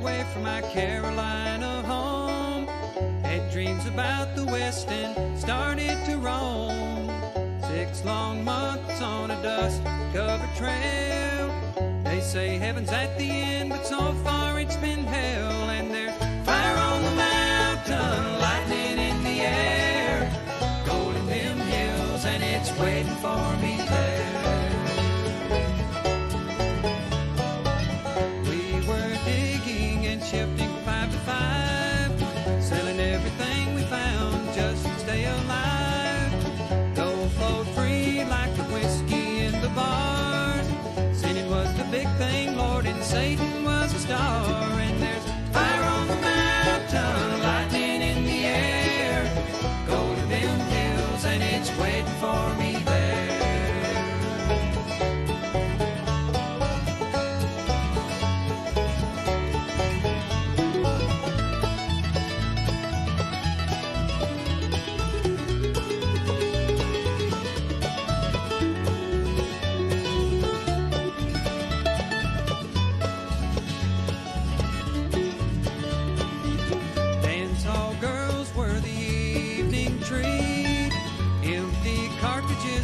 away from my Carolina home. Had dreams about the West and started to roam. 6 long months on a dust-covered trail. They say heaven's at the end, but so far it's been hell. And there's fire on the mountain, lightning in the air, gold in them hills, and it's waiting for me there. We were digging and shifting from 5 to 5, selling everything we found just to stay alive. Gold flowed free like the whiskey in the bars. Sinning was the big thing, Lord, and Satan was a star. And there's fire on the mountain, lightning in the air, gold in them hills, and it's waiting for me there.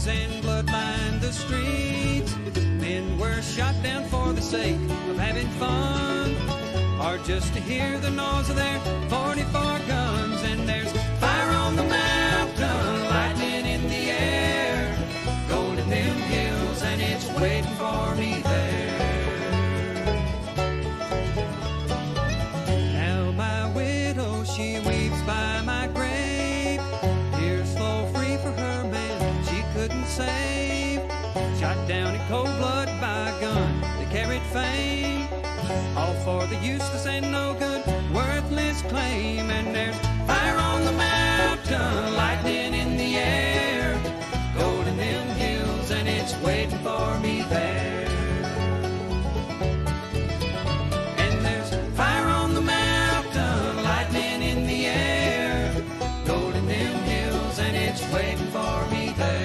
And blood lined the streets. Men were shot down for the sake of having fun, or just to hear the noise of their 44 guns. And there's fire on the mountain, lightning in the air, gold in them hills, and it's waiting for me there. Now my widow, she weeps by my grave. Tears flow free for her man couldn't save. Shot down in cold blood by a gun that carried fame, all for the useless and no good, worthless claim. And there's fire on the mountain, lightning in the air, gold in them hills, and it's waiting for me there. And there's fire on the mountain, lightning in the air, gold in them hills, and it's waiting for me there.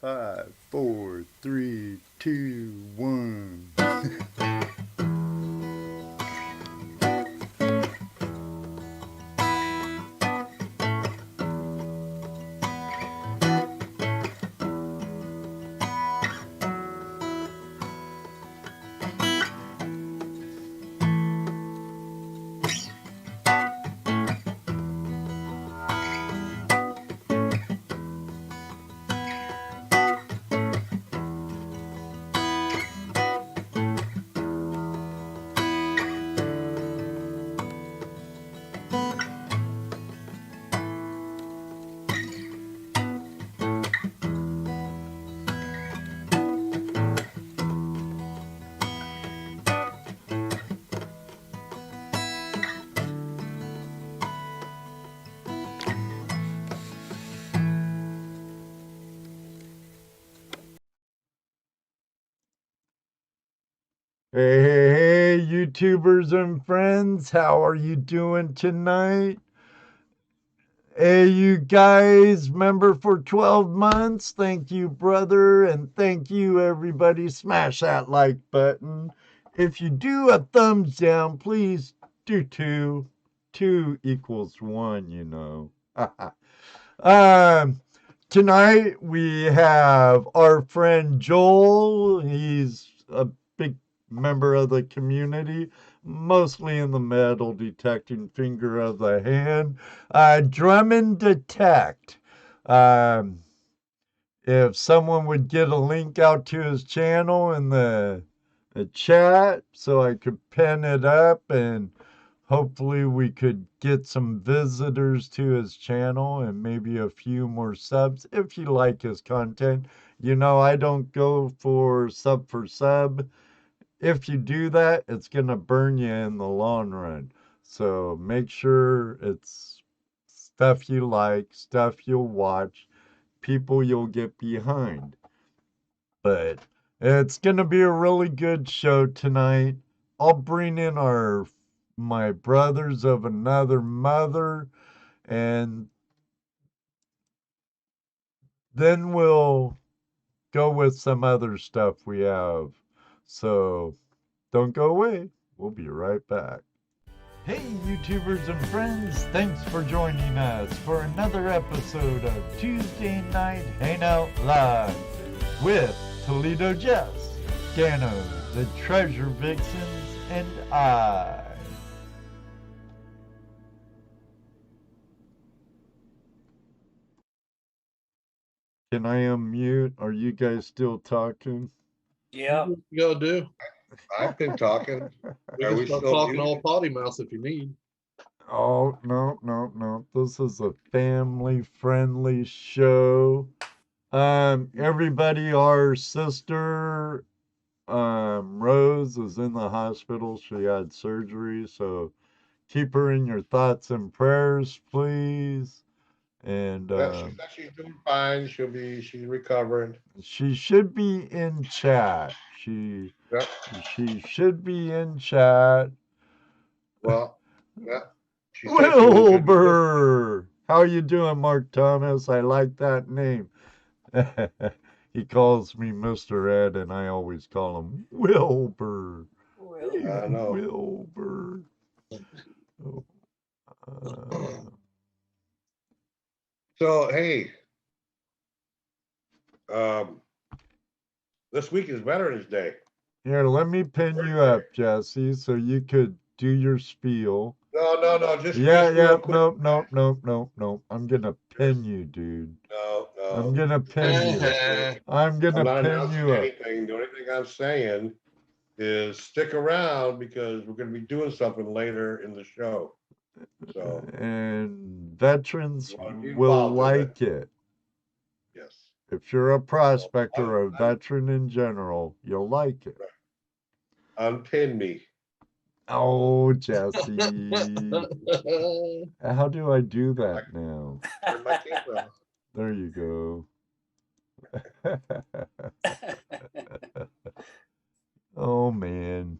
5, 4, 3, 2, 1. Hey, hey, hey, YouTubers and friends, how are you doing tonight? Hey, you guys, member for 12 months. Thank you, brother, and thank you, everybody. Smash that like button. If you do a thumbs down, please do two. Two equals one, you know. um, Tonight we have our friend Joel. He's a big member of the community, mostly in the metal detecting finger of the hand. DrumnDetect. Um, if someone would get a link out to his channel in the chat so I could pen it up and hopefully we could get some visitors to his channel and maybe a few more subs if you like his content. You know, I don't go for sub. If you do that, it's going to burn you in the long run. So make sure it's stuff you like, stuff you'll watch, people you'll get behind. But it's going to be a really good show tonight. I'll bring in my brothers of another mother, and then we'll go with some other stuff we have. So don't go away. We'll be right back. Hey, YouTubers and friends, thanks for joining us for another episode of Tuesday Night Hangout Live with Toledo Jess, Gano, the Treasure Vixens, and I. Can I unmute? Are you guys still talking? Yeah. You gotta do. I've been talking. We Are can we start still talking all muted? potty mouth if you need. Oh, no. This is a family friendly show. Everybody, our sister, Rose is in the hospital. She had surgery, so keep her in your thoughts and prayers, please. And Yeah, she said she's doing fine. She's recovering. she should be in chat. Yep. She should be in chat. Well, yeah. She said she was gonna be listening. Wilbur, how you doing, Mark Thomas? I like that name. He calls me Mr. Ed, and I always call him Wilbur. Hey, I know. Wilbur. Oh, So hey, this week is Veterans Day. Here, let me pin you up, Jesse, so you could do your spiel. No. Just Yeah, real quick. no. I'm gonna pin you, dude. No. I'm gonna pin you. I'm I'm gonna not pin announcing you up. anything. The only thing I'm saying is stick around because we're gonna be doing something later in the show. So And veterans you wanna be will involved in it. like it. Yes. If you're a prospector or a veteran in general, you'll like it. Unpin me. Oh, Jesse. How do I do that now? Turn my camera. There you go. Oh, man.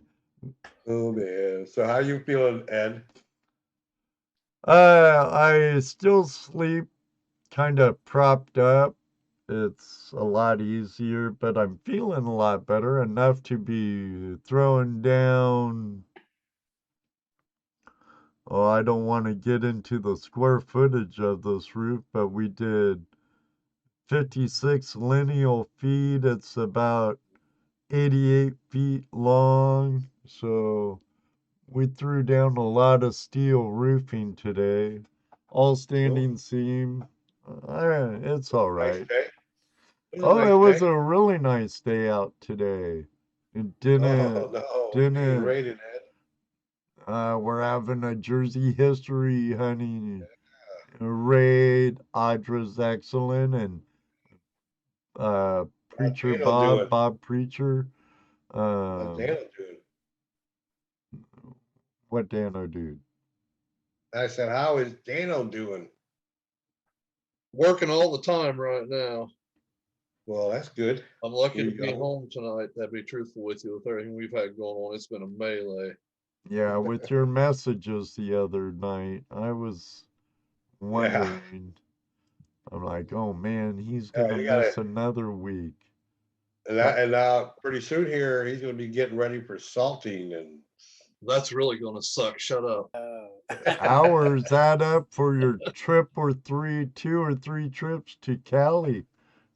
Oh man. So how you feeling, Ed? I still sleep kind of propped up. it's a lot easier, but I'm feeling a lot better, enough to be throwing down. Oh, I don't want to get into the square footage of this roof, but we did 56 lineal feet. It's about 88 feet long. So we threw down a lot of steel roofing today. All standing seam. It's all Nice right. day. It was a Oh, it nice was day. a really nice day out today. It Oh no, we're being didn't, raided, Ed. we're having a Jersey history hunting raid. Audra's excellent, and How's Preacher Dano doing? Bob Preacher. How's Um, Dano doing? what Dano dude? I said, how is Dano doing? Working all the time right now. Well, that's good. I'm lucky Here to you be go. home tonight, to be truthful with you, with everything we've had going on. It's been a melee. Yeah, with your messages the other night, I was Yeah. wondering. I'm like, oh man, he's Yeah, gonna you gotta, miss another week. and now pretty soon here, he's gonna be getting ready for salting and That's really gonna suck. Shut up. Hours add up for your trip or 2 or 3 trips to Cali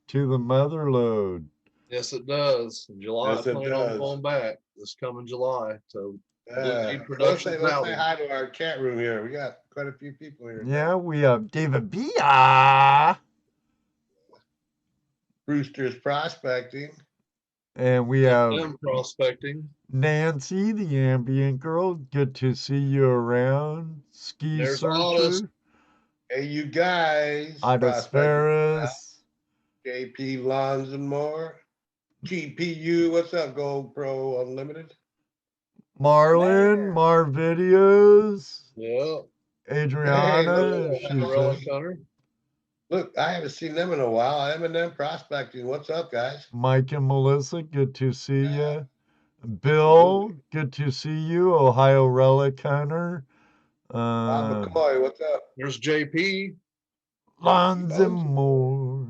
to the mother lode. Yes, it does. In July, Yes, I it plan on does. going back this coming July. So Blue Deed let's say Productions outing. hi to our chat room here. We got quite a few people here. Yeah, we have David Bia. Brewster's Prospecting. And we have M Prospecting. Nancy, the ambient girl. Good to see you around. Ski There's Ottis. Searcher. Hey, you guys. Ottis Prospecting. Farris. JP Lawns and more. GPU, what's up, Gold Pro Unlimited? Marlin, Mar Videos. Yeah. Adriana. Hey, she's Relic in. Hunter. Look, I haven't seen them in a while. M&M Prospecting. What's up, guys? Mike and Melissa, good to see you. Bill, good to see you. Ohio Relic Hunter. Bob McCoy, what's up? There's JP. Lons and more.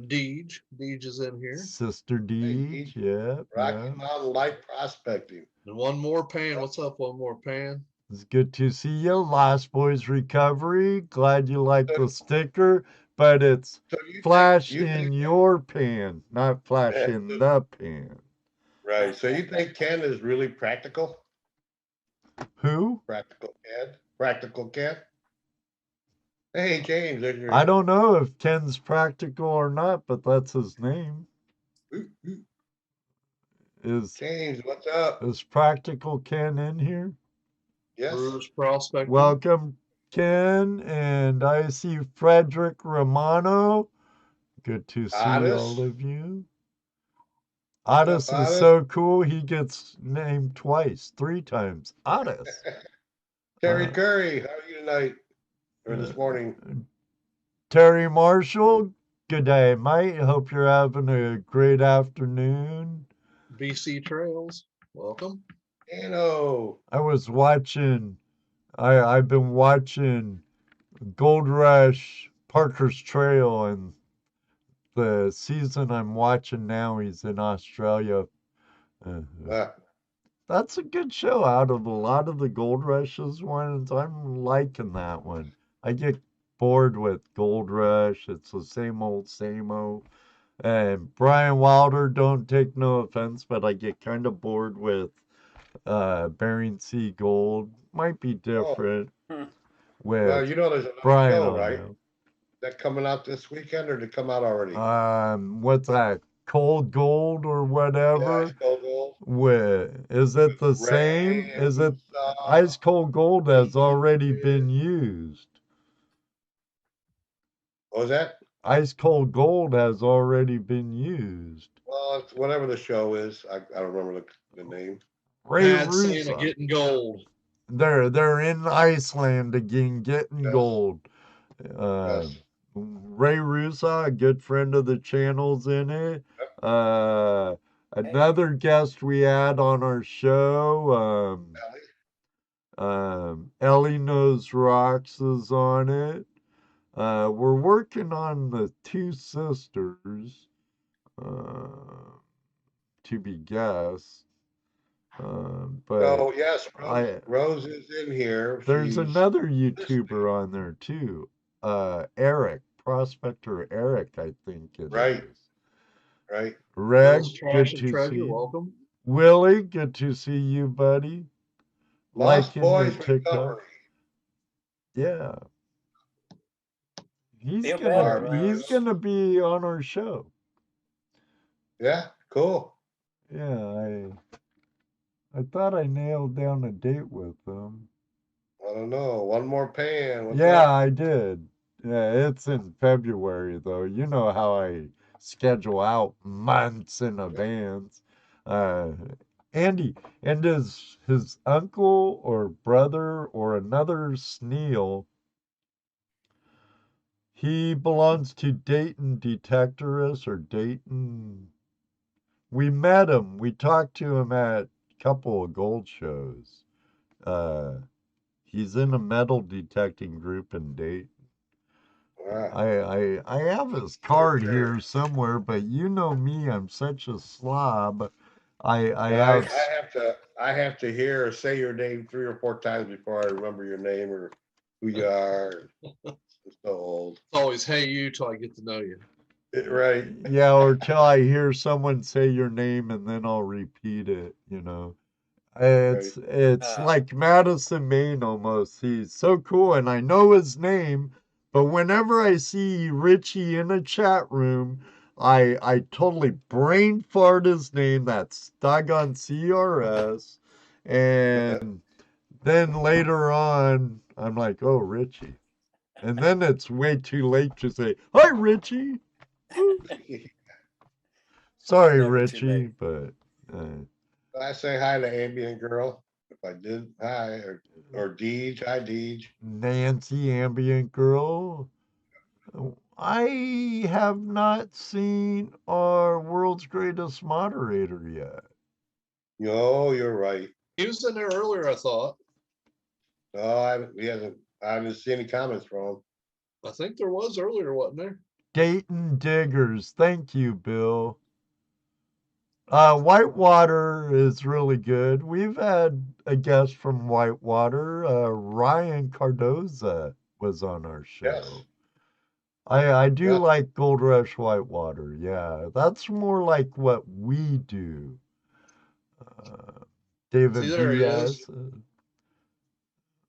Deej. Deej is in here. Sister Deej, yeah. Rocky Mountain Light Prospecting. And one more pan. What's up, one more pan? It's good to see you. Lost Boys Recovery. Glad you like the sticker, but it's flash in your pan, not flash in the pan. Right. So you think Ken is really practical? Who? Practical Ken. Practical Ken. Hey, James. There's your... I don't know if Ken's practical or not, but that's his name. Is James, what's up? Is Practical Ken in here? Yes. Bruce Prospecting. Welcome, Ken, and I see Frederick Romano. Good to see all of you. Ottis is so cool, he gets named twice, 3 times. Ottis. Terry Curry, how are you tonight? Or this morning? Terry Marshall, good day, mate. Hope you're having a great afternoon. BC Trails, welcome. I've been watching Gold Rush Parker's Trail, and the season I'm watching now, he's in Australia. That's a good show. Out of a lot of the Gold Rushes ones, I'm liking that one. I get bored with Gold Rush. It's the same old, same old. And Brian Wilder, don't take no offense, but I get kind of bored with Bering Sea Gold. Might be different. With well, you know, there's a Brian show, right? That coming out this weekend, or did it come out already? What's that? Cold Gold or whatever? Yeah, Cold Gold. Is it the same? Is it Ice Cold Gold has already been used? What was that? Ice Cold Gold has already been used. Well, it's whatever the show is. I don't remember the name. Ray Russo getting gold. They're in Iceland again, getting gold. Ray Russo, a good friend of the channel's in it. Another guest we had on our show, Ellie Knows Rocks is on it. We're working on the two sisters, to be guessed. But So yes, I Rose is in here. there's She's another listening. YouTuber on there too. Eric, Prospector Eric, I think it Right. is. Right. Reg, Bill's Trash good and to Treasure, see. welcome. Willie, good to see you, buddy. Lost Liking your Boys TikTok. Recovery. Yeah. He's Feel gonna better, he's Rose. gonna be on our show. Yeah, cool. Yeah, I thought I nailed down a date with him. I don't know. One more pan. What's Yeah, up? I did. Yeah, it's in February though. You know how I schedule out months in advance. Uh, Andy, and his uncle or brother or another Sneal, he belongs to Dayton Detectorist or Dayton. We met him. We talked to him at a couple of gold shows. Uh, he's in a metal detecting group in Dayton. Ah, I have his sure, card sure. here somewhere, but you know me, I'm such a slob. I I have I have to hear or say your name 3 or 4 times before I remember your name or who you are. I'm so old. It's always hey you till I get to know you. Right. yeah, or till I hear someone say your name and then I'll repeat it, you know. It's like Madison Main almost. He's so cool and I know his name, but whenever I see Richie in a chat room, I totally brain fart his name. That's doggone CRS. And then later on, I'm like, oh, Richie. And then it's way too late to say, hi, Richie. Sorry, Never too Richie, late. but I say hi to Ambient Girl. If I did, hi. Or Deej. Hi, Deej. Nancy Ambient Girl. I have not seen our world's greatest moderator yet. No, you're right. He was in there earlier, I thought. No, I haven't seen any comments from him. I think there was earlier, wasn't there? Dayton Diggers. Thank you, Bill. Whitewater is really good. We've had a guest from Whitewater. Ryan Cardoza was on our show. Yes. I do Yeah. like Gold Rush Whitewater. Yeah, that's more like what we do. David See, there he is. Diaz.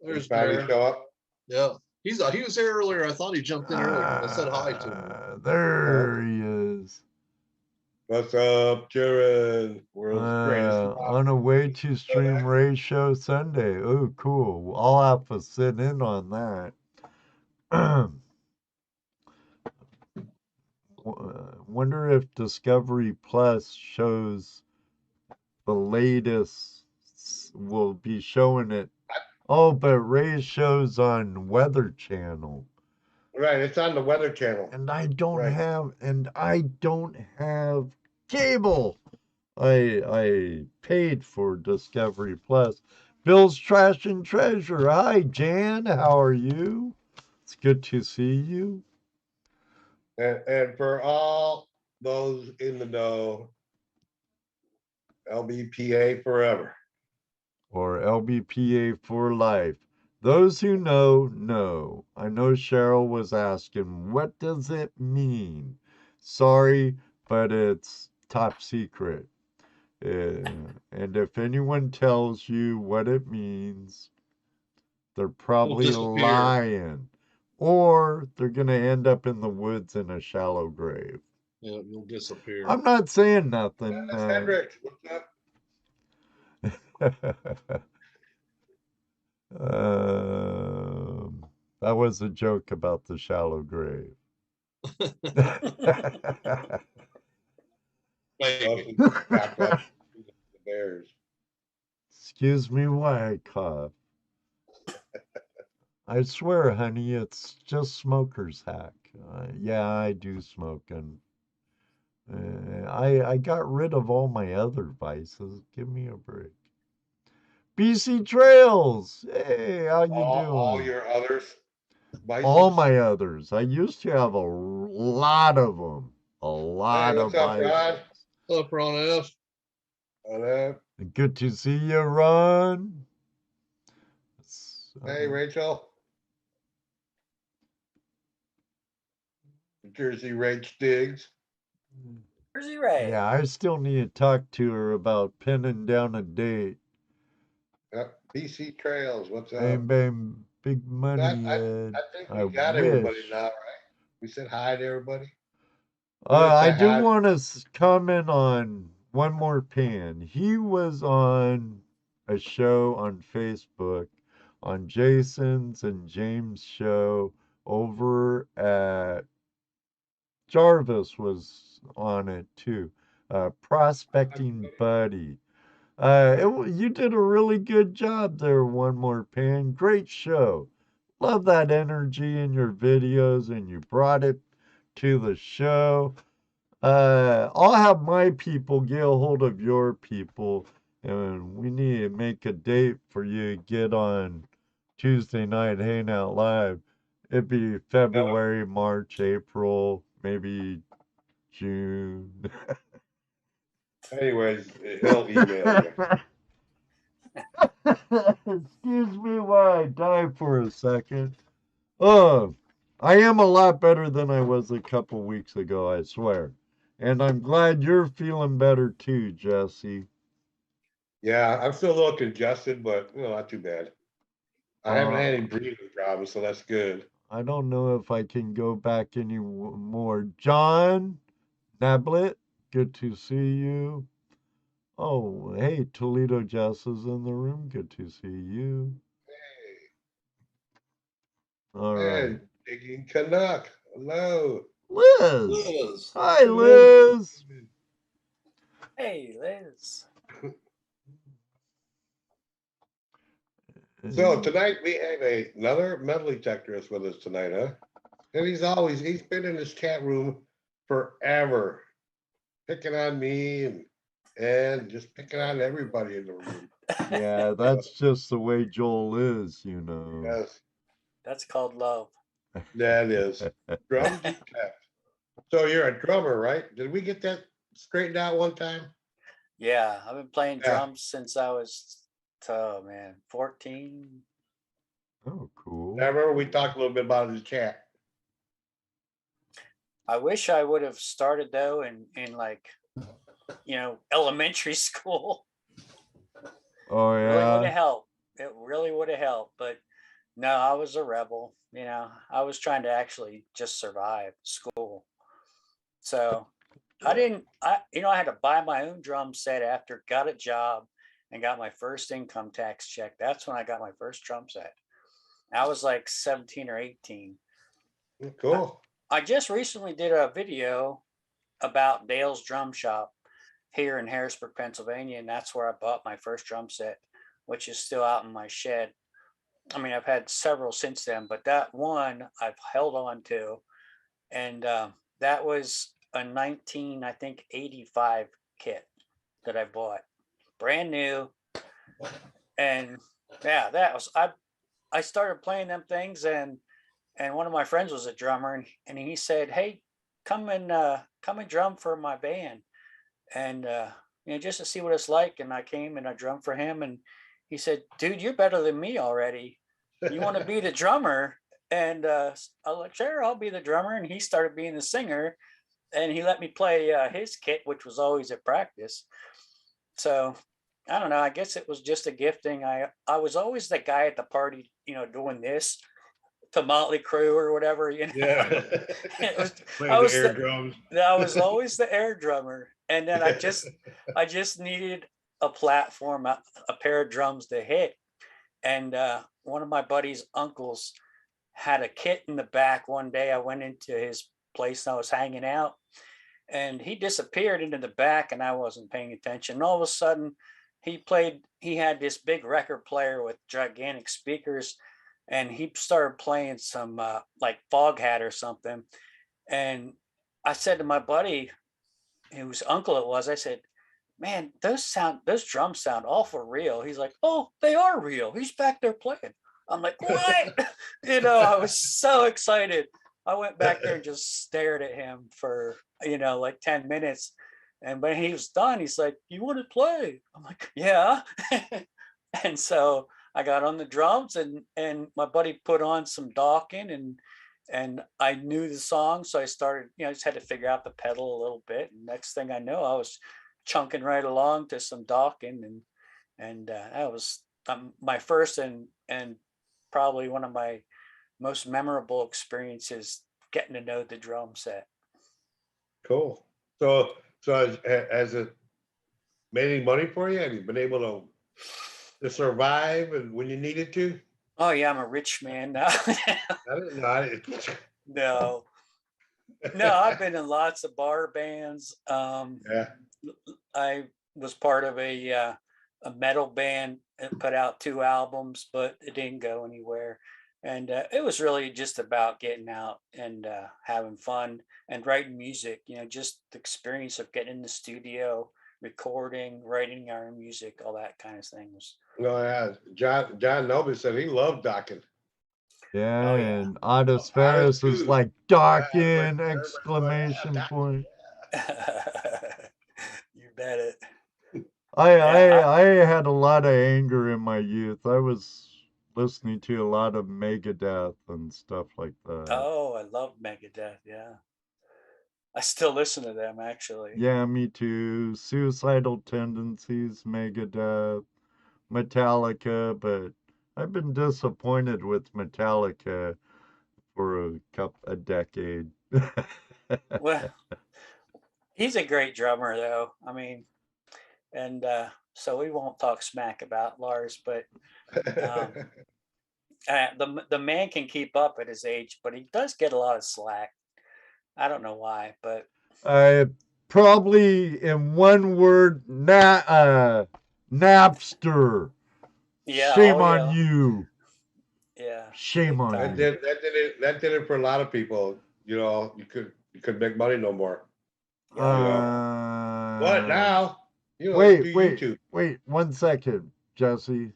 There's Finally Bear. show up. Yeah. He was here earlier. I thought he jumped in earlier. I said hi to him. There he is. What's up, Jared? World's greatest. On a way to stream Ray's show Sunday. Oh, cool. I'll have to sit in on that. Wonder if Discovery Plus shows the latest, will be showing it. Oh, but Ray's show's on Weather Channel. Right, it's on the Weather Channel. And I don't Right. have cable. I paid for Discovery Plus. Bill's Trash and Treasure. Hi, Jan. How are you? It's good to see you. And for all those in the know, LBPA forever. Or LBPA for life. Those who know, know. I know Cheryl was asking, what does it mean? Sorry, but it's top secret. And if anyone tells you what it means, they're probably disappear. lying. Or they're going to end up in the woods in a shallow grave. Yeah, you'll disappear. I'm not saying nothing. Dennis Hendricks, what's up? That was a joke about the shallow grave. Fake. Back up the Bears. Excuse me while I cough. I swear, honey, it's just smoker's hack. Yeah, I do smoke, and I got rid of all my other vices. Give me a break. BC Trails. Hey, how you doing? All your others. all Bisons? my others. I used to have a lot of them. A lot Hey, what's of up, Ron? bisons. What's up, Ron F? Hello. Good to see you, Ron. Hey, Rachel. Jersey Rach Diggs. Jersey Ray. Yeah, I still need to talk to her about pinning down a date. Yep. BC Trails. What's Bang, up? bang, big money. I think I we got everybody wish. now, right? We said hi to everybody. I do want to comment on one more pan. He was on a show on Facebook, on Jason's and James' show over at Jarvis was on it too. Prospecting Buddy. You did a really good job there, One More Pan. Great show. Love that energy in your videos, and you brought it to the show. I'll have my people get a hold of your people, and we need to make a date for you to get on Tuesday night Hangout Live. It'd be February, March, April, maybe June. Anyways, he'll email you. Excuse me while I die for a second. Oh, I am a lot better than I was a couple weeks ago, I swear. And I'm glad you're feeling better too, Jesse. Yeah, I'm still a little congested, but not too bad. I haven't had any breathing problems, so that's good. I don't know if I can go back any more. John Nablet, good to see you. Oh, hey, Toledo Jess is in the room. Good to see you. All right. And Digging Canuck. Hello. Liz. Liz. Hi, Liz. Hey, Liz. So tonight we have another metal detectorist with us tonight, huh? And he's been in this chat room forever, picking on me and just picking on everybody in the room. Yeah, that's just the way Joel is, you know. Yes, That's called love. that is. DrumnDetect. So you're a drummer, right? Did we get that straightened out one time? Yeah, I've been playing Yeah. drums since I was, 14. Oh, cool. I remember we talked a little bit about it in the chat. I wish I would have started though in like, elementary school. Oh, Really would yeah. have helped. It really would have helped. But no, I was a rebel. I was trying to actually just survive school. So I had to buy my own drum set after got a job and got my first income tax check. That's when I got my first drum set. I was like 17 or 18. Cool. I just recently did a video about Dale's Drum Shop here in Harrisburg, Pennsylvania, and that's where I bought my first drum set, which is still out in my shed. I mean, I've had several since then, but that one I've held on to, and that was a 1985 kit that I bought, brand new. And yeah, that was I started playing them things, and one of my friends was a drummer, and he said, "Hey, come and drum for my band," and just to see what it's like. And I came and I drummed for him, and he said, "Dude, you're better than me already. You want to be the drummer?" And I was like, "Sure, I'll be the drummer." And he started being the singer, and he let me play his kit, which was always at practice. So I don't know. I guess it was just a gifting. I was always the guy at the party, doing this to Motley Crue or whatever. Yeah. It was, Playing the air drums. I was always the air drummer, and then I just needed a platform, a pair of drums to hit. And one of my buddy's uncles had a kit in the back. One day I went into his place and I was hanging out, and he disappeared into the back, and I wasn't paying attention. And all of a sudden he had this big record player with gigantic speakers, and he started playing some like Foghat or something. And I said to my buddy, whose uncle it was, I said, "Man, those drums sound awful real." He's like, "Oh, they are real. He's back there playing." I'm like, what? I was so excited. I went back there and just stared at him for, like 10 minutes. And when he was done, he's like, you want to play? I'm like, yeah. And so I got on the drums and my buddy put on some Dawkins and I knew the song. So I started, I just had to figure out the pedal a little bit. And next thing I know, I was chunking right along to some Dawkins and that was my first and probably one of my most memorable experiences getting to know the drum set. Cool. So has it made any money for you? Have you been able to survive and when you needed to? Oh yeah, I'm a rich man now. I didn't know. No, I've been in lots of bar bands. Yeah. I was part of a metal band that put out 2 albums, but it didn't go anywhere. And it was really just about getting out and having fun and writing music, just the experience of getting in the studio, recording, writing our own music, all that kind of things. No, yeah. John Noble said he loved Dawkins. Yeah, Oh, yeah. and Ottis Otis Farris was too. like Herbert, Dawkins, yeah, exclamation Dawkins. point. You bet it. I had a lot of anger in my youth. I was listening to a lot of Megadeth and stuff like that. Oh, I love Megadeth. Yeah. I still listen to them, actually. Yeah, me too. Suicidal Tendencies, Megadeth, Metallica, but I've been disappointed with Metallica for a decade. Well, he's a great drummer, though. I mean, and so we won't talk smack about Lars, but the man can keep up at his age, but he does get a lot of slack. I don't know why, but Probably in one word, Napster. yeah, Shame oh, on yeah. you. Yeah. Shame big on time. you. That did it for a lot of people. You could make money no more. But now, Wait, do wait, YouTube. wait, 1 second, Jesse.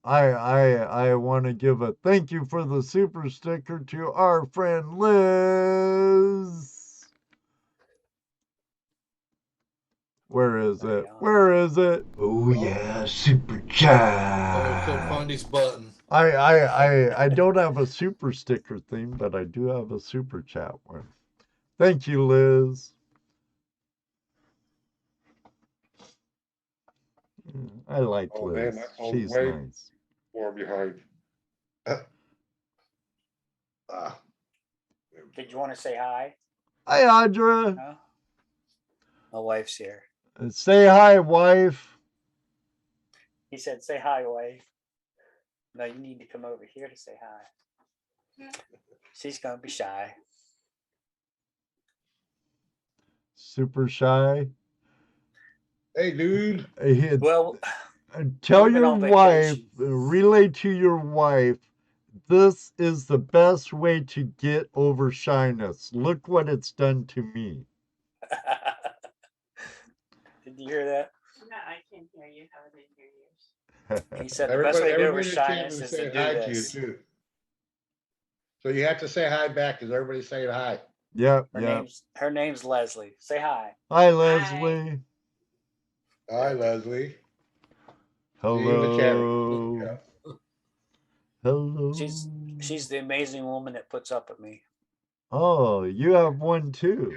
I want to give a thank you for the super sticker to our friend Liz. Where is it? Where is it? Oh yeah, super chat. Oh, couldn't find his button. I don't have a super sticker theme, but I do have a super chat one. Thank you, Liz. I like Liz. Man, my phone's She's way nice. more behind. Did you want to say hi? Hi, Audra. No? My wife's here. Say hi, wife. He said, say hi, wife. No, you need to come over here to say hi. She's going to be shy. Super shy. Hey, dude. Well, tell we've been your on wife, vacation. relay to your wife, this is the best way to get over shyness. Look what it's done to me. Did you hear that? No, I can't hear you. How did I hear you? He said the best way to get over Everybody in the chat shyness room is to saying do hi to you this. too. So you have to say hi back because everybody's saying hi. Yep, Her name's Leslie. Say hi. Hi, Leslie. Hi, Leslie. Hello. See you in the chat room. Yeah. Hello. She's the amazing woman that puts up with me. Oh, you have one too.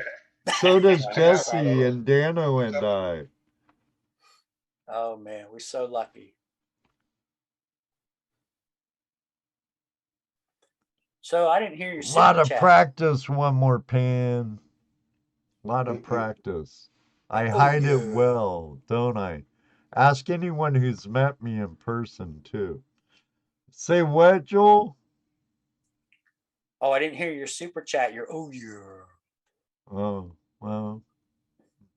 So does Jesse and Dano and I. Oh man, we're so lucky. So I didn't hear your super Lot of chat. practice, one more pan. Lot of practice. I hide it well, don't I? Ask anyone who's met me in person too. Say what, Joel? Oh, I didn't hear your super chat. You're Oh, well.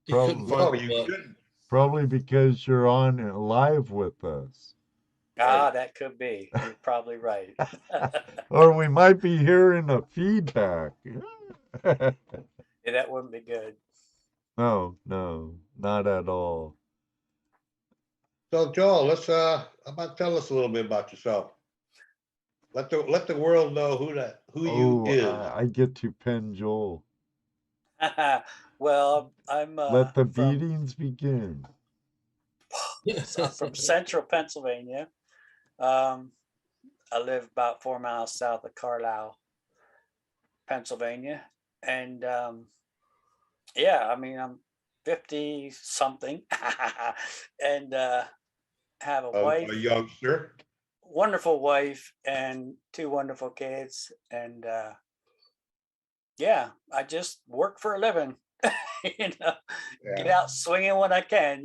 He couldn't find the button. Shouldn't. Probably because you're on live with us. that could be. You're probably right. Or we might be hearing a feedback. Yeah, that wouldn't be good. No, not at all. So Joel, let's how about tell us a little bit about yourself. Let the world know who you Oh, is. I get to pen Joel. Well, I'm Let the from beatings begin. I'm from central Pennsylvania. I live about 4 miles south of Carlisle, Pennsylvania, and yeah, I mean I'm 50 something, and have a wife, A youngster. wonderful wife, and 2 wonderful kids, and yeah, I just work for a living. You know, get Yeah. out swinging when I can.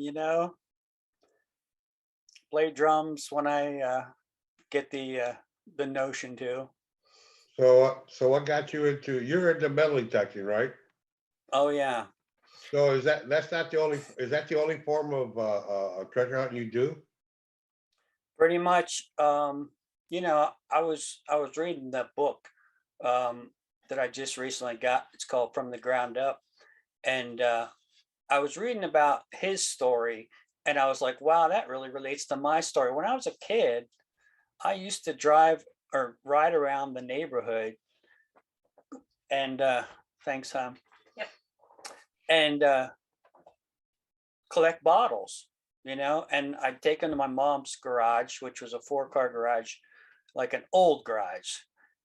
Play drums when I get the notion to. So what got you into? You're into metal detecting, right? Oh yeah, So that's not the only? Is that the only form of treasure hunting you do? pretty much. I was reading that book that I just recently got. It's called From the Ground Up, and I was reading about his story, and I was like, wow, that really relates to my story. When I was a kid, I used to drive or ride around the neighborhood, and thanks, hon. Yep. And collect bottles, and I'd take them to my mom's garage, which was a 4-car garage, like an old garage,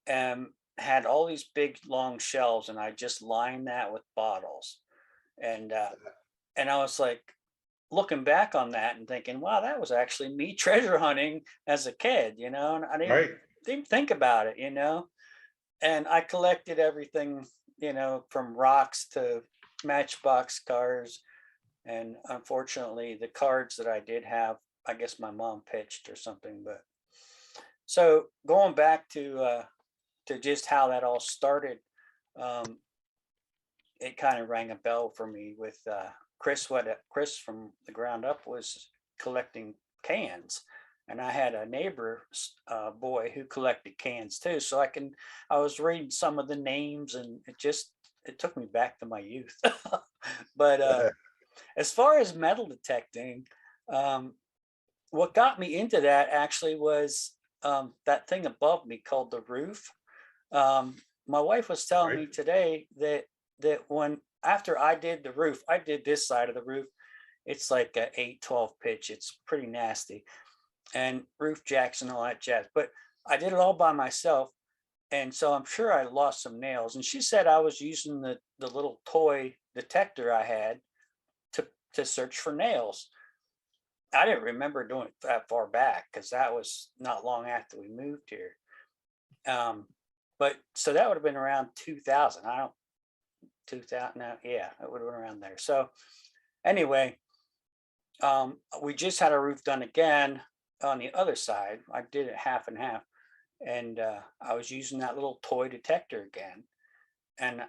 and had all these big long shelves, and I just lined that with bottles. And I was like looking back on that and thinking, wow, that was actually me treasure hunting as a kid, and I Right. didn't think about it, and I collected everything, from rocks to matchbox cars. And unfortunately, the cards that I did have, I guess my mom pitched or something. But so going back to just how that all started, it kind of rang a bell for me with Chris. What Chris from the ground up was collecting cans, and I had a neighbor boy who collected cans too. So I was reading some of the names, and it took me back to my youth. But as far as metal detecting, what got me into that actually was that thing above me called the roof. My wife was telling me Right. today that when after I did the roof, I did this side of the roof. It's like a 8/12 pitch. It's pretty nasty, and roof jacks and all that jazz. But I did it all by myself, and so I'm sure I lost some nails. And she said I was using the little toy detector I had to search for nails. I didn't remember doing it that far back because that was not long after we moved here. But so that would have been around 2000. 2000. No, yeah, it would have been around there. So anyway, we just had our roof done again on the other side. I did it half and half, and I was using that little toy detector again, and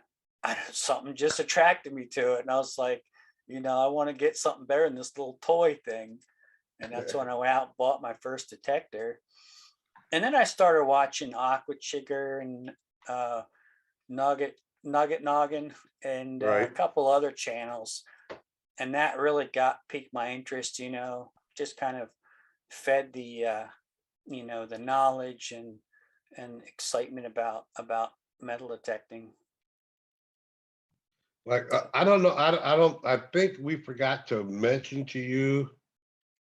something just attracted me to it, and I was like, I want to get something better than this little toy thing. And that's when I went out and bought my first detector. And then I started watching Aqua Chigger and Nugget Noggin and a Right. couple other channels. And that really piqued my interest, just kind of fed the the knowledge and excitement about metal detecting. Like I don't know. I think we forgot to mention to you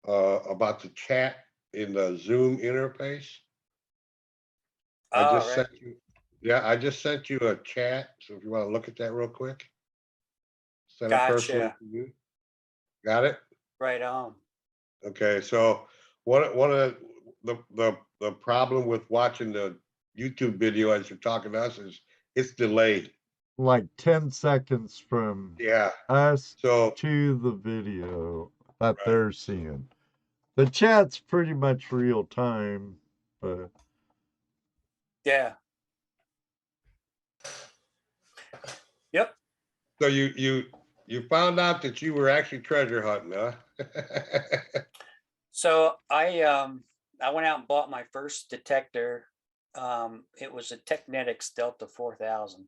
about the chat in the Zoom interface. I All just right. sent you. Yeah, I just sent you a chat. So if you want to look at that real quick, send it personally Gotcha. to you. Got it? Right on. Okay. So one of the problem with watching the YouTube video as you're talking to us is it's delayed. Like 10 seconds from Yeah. us So to the video that Right. they're seeing. The chat's pretty much real time, but Yeah. Yep. so you found out that you were actually treasure hunting, huh? So I went out and bought my first detector. It was a Technetics Delta 4000,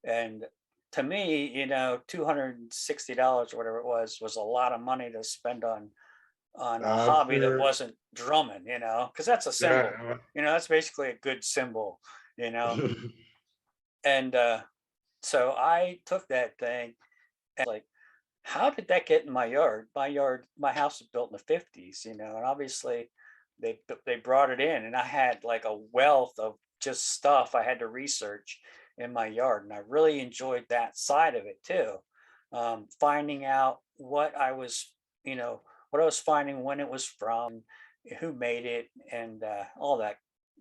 and to me, $260 or whatever it was a lot of money to spend on on a hobby that Sure. wasn't drumming, because that's a symbol. Yeah. That's basically a good symbol, and so I took that thing and like, how did that get in my yard? My house was built in the 50s, and obviously they brought it in, and I had like a wealth of just stuff I had to research in my yard, and I really enjoyed that side of it too. Finding out what I was finding, when it was from, who made it, and all that.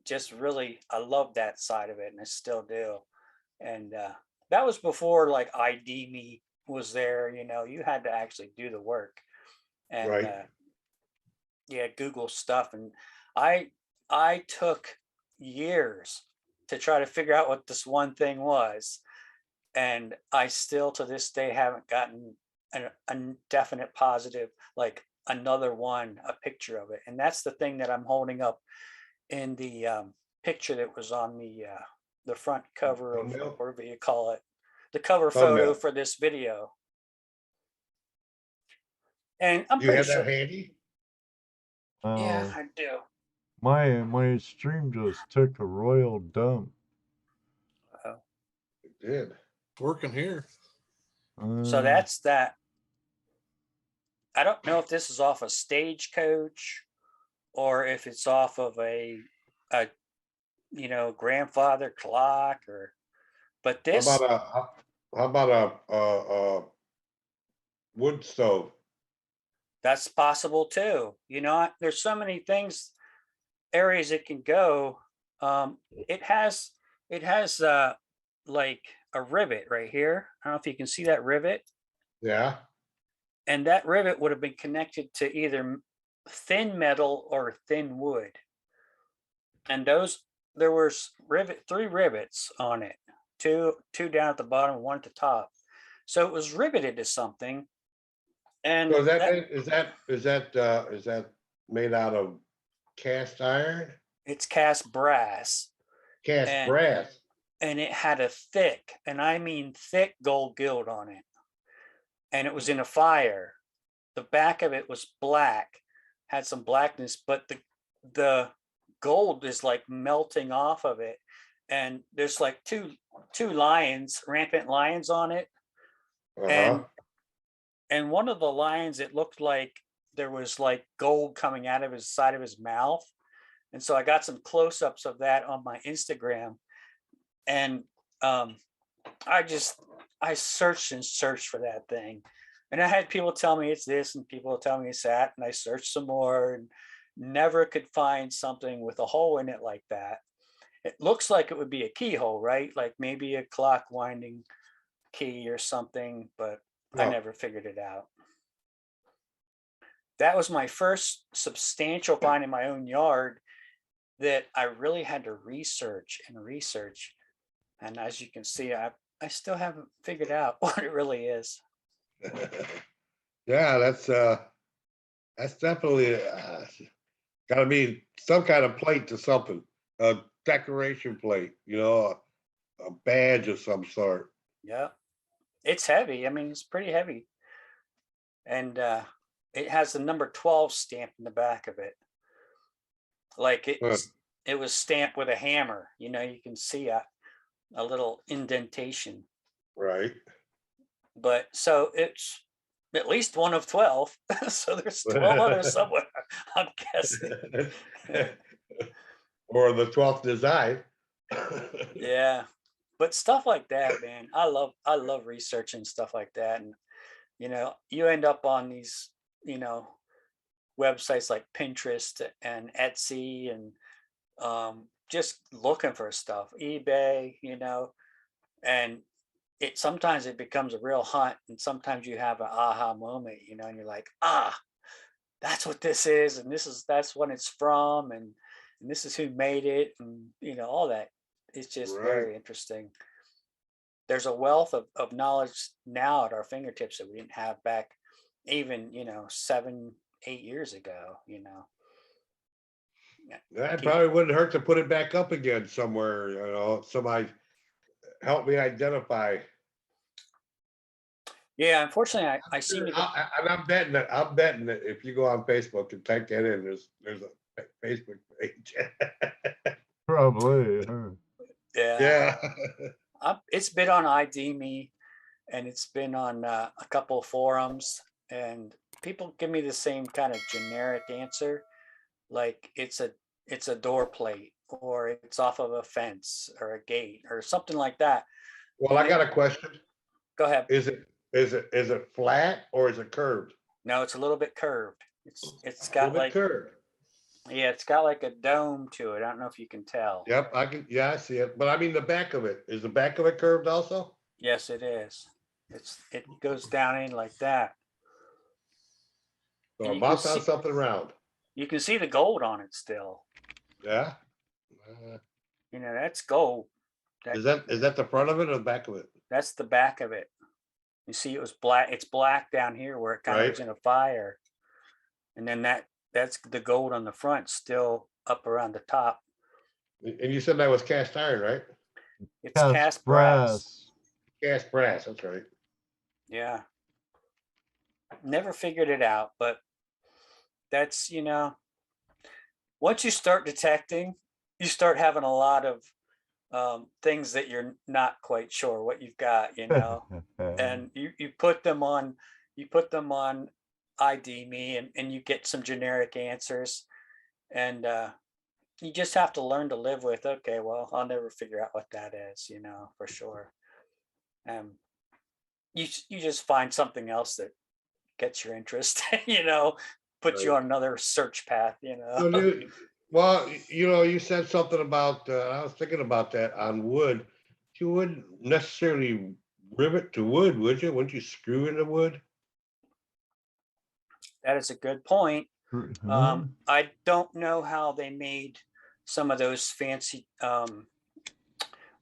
Just really, I love that side of it, and I still do. And that was before like ID Me was there. You had to actually do the work, and Right. yeah, Google stuff. And I took years to try to figure out what this one thing was, and I still to this day haven't gotten a definite positive, like another one, a picture of it. And that's the thing that I'm holding up in the picture that was on the front cover of Thumbnail? whatever you call it, the cover photo Thumbnail. for this video. And I'm You pretty have sure. that handy? Yeah, Oh, I do. my stream just took a royal dump. It did. Working here. So that's that. I don't know if this is off a Stagecoach or if it's off of a grandfather clock, but this, How about a wood stove? that's possible too. There's so many things, areas it can go. It has like a rivet right here. I don't know if you can see that rivet. Yeah. And that rivet would have been connected to either thin metal or thin wood. And there were three rivets on it, two down at the bottom, one at the top. So it was riveted to something. And So is that made out of cast iron? it's cast brass. Cast And- brass. And it had a thick, and I mean thick, gold gilt on it. And it was in a fire. The back of it was black, had some blackness, but the gold is like melting off of it. And there's like two lions, rampant lions on it. And one of the lions, it looked like there was like gold coming out of his side of his mouth. And so I got some close-ups of that on my Instagram. And I searched and searched for that thing. And I had people tell me it's this and people tell me it's that. And I searched some more and never could find something with a hole in it like that. It looks like it would be a keyhole, right? Like maybe a clock winding key or something, but I never figured it out. That was my first substantial find in my own yard that I really had to research and research. And as you can see, I still haven't figured out what it really is. Yeah, that's definitely gotta be some kind of plate to something, a decoration plate, a badge of some sort. Yeah, it's heavy. I mean, it's pretty heavy. And it has the number 12 stamped in the back of it. Like it was stamped with a hammer. You can see a little indentation. Right. But so it's at least one of 12. So there's 12 others somewhere, I'm guessing. Or the 12th design. Yeah. But stuff like that, man, I love researching stuff like that. And you end up on these websites like Pinterest and Etsy and just looking for stuff, eBay, and sometimes it becomes a real hunt, and sometimes you have an aha moment, and you're like, that's what this is, and that's when it's from, and this is who made it, and all that. It's just very interesting. There's a wealth of knowledge now at our fingertips that we didn't have back even 7-8 years ago. That probably wouldn't hurt to put it back up again somewhere, somebody help me identify. Yeah, unfortunately, I seem to. And I'm betting that if you go on Facebook and type that in, there's a Facebook page. Probably. Huh? Yeah, Yeah. it's been on ID Me, and it's been on a couple of forums, and people give me the same kind of generic answer, like it's a door plate, or it's off of a fence or a gate or something like that. Well, I got a question. Go ahead. Is it flat or is it curved? No, it's a little bit curved. It's A little got bit like, curved. yeah, it's got like a dome to it. I don't know if you can tell. Yep, I see it. But I mean the back of it. Is the back of it curved also? Yes, it is. It goes down in like that. So And it you can mounts on see- something round. You can see the gold on it still. Yeah. You know, that's gold. Is that the front of it or the back of it? That's the back of it. You see, it was black. It's black down here where it kind of Right. was in a fire, and then that's the gold on the front, still up around the top. And you said that was cast iron, right? It's cast brass. Cast brass, that's right. Yeah. Never figured it out, but that's, you know, once you start detecting, you start having a lot of things that you're not quite sure what you've got, you know, and you put them on ID Me, and you get some generic answers, and you just have to learn to live with, okay, well, I'll never figure out what that is, you know, for sure. You just find something else that gets your interest, you know, puts you Right. on another search path, you know. So, well, you know, you said something about, I was thinking about that on wood. You wouldn't necessarily rivet to wood, would you? Wouldn't you screw into wood? That is a good point. Huh? I don't know how they made some of those fancy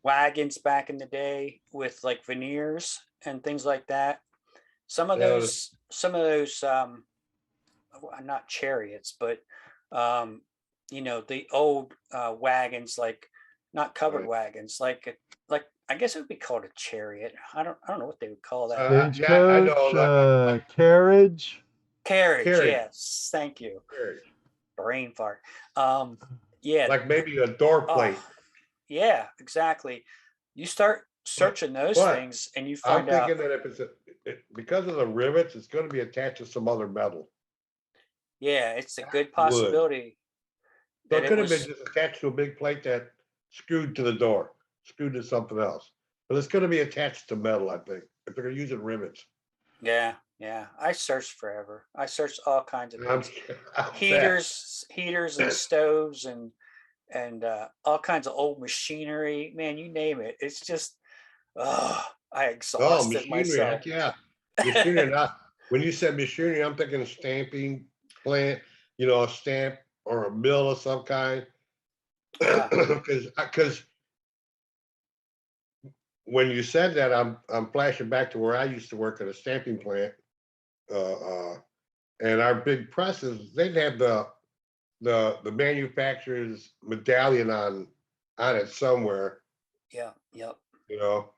wagons back in the day with like veneers and things like that. Some of Yeah, those not chariots, but you know, the old wagons, like not covered Right. wagons, like I guess it would be called a chariot. I don't know what they would call that. Yeah, I Stagecoach, know. carriage. Carriage, carriage. yes, thank you. Carriage. Brain fart. Yeah. Like maybe a door plate. Yeah, exactly. You start searching those but things, and you I'm find out. thinking that if because of the rivets, it's going to be attached to some other metal. Yeah, it's a good possibility. So that it could have was- been just attached to a big plate that screwed to the door, screwed to something else. But it's going to be attached to metal, I think, if they're using rivets. Yeah. I searched forever. I searched all kinds of I'm, things. I'm bet. Heaters and stoves and all kinds of old machinery. Man, you name it. It's just, I Oh, exhausted machinery, myself. heck yeah. Machinery, when you said machinery, I'm thinking stamping plant, you know, a stamp or a mill of some kind. Yeah. Because when you said that, I'm flashing back to where I used to work at a stamping plant. And our big presses, they'd have the manufacturer's medallion on it somewhere, Yeah. Yep. you know.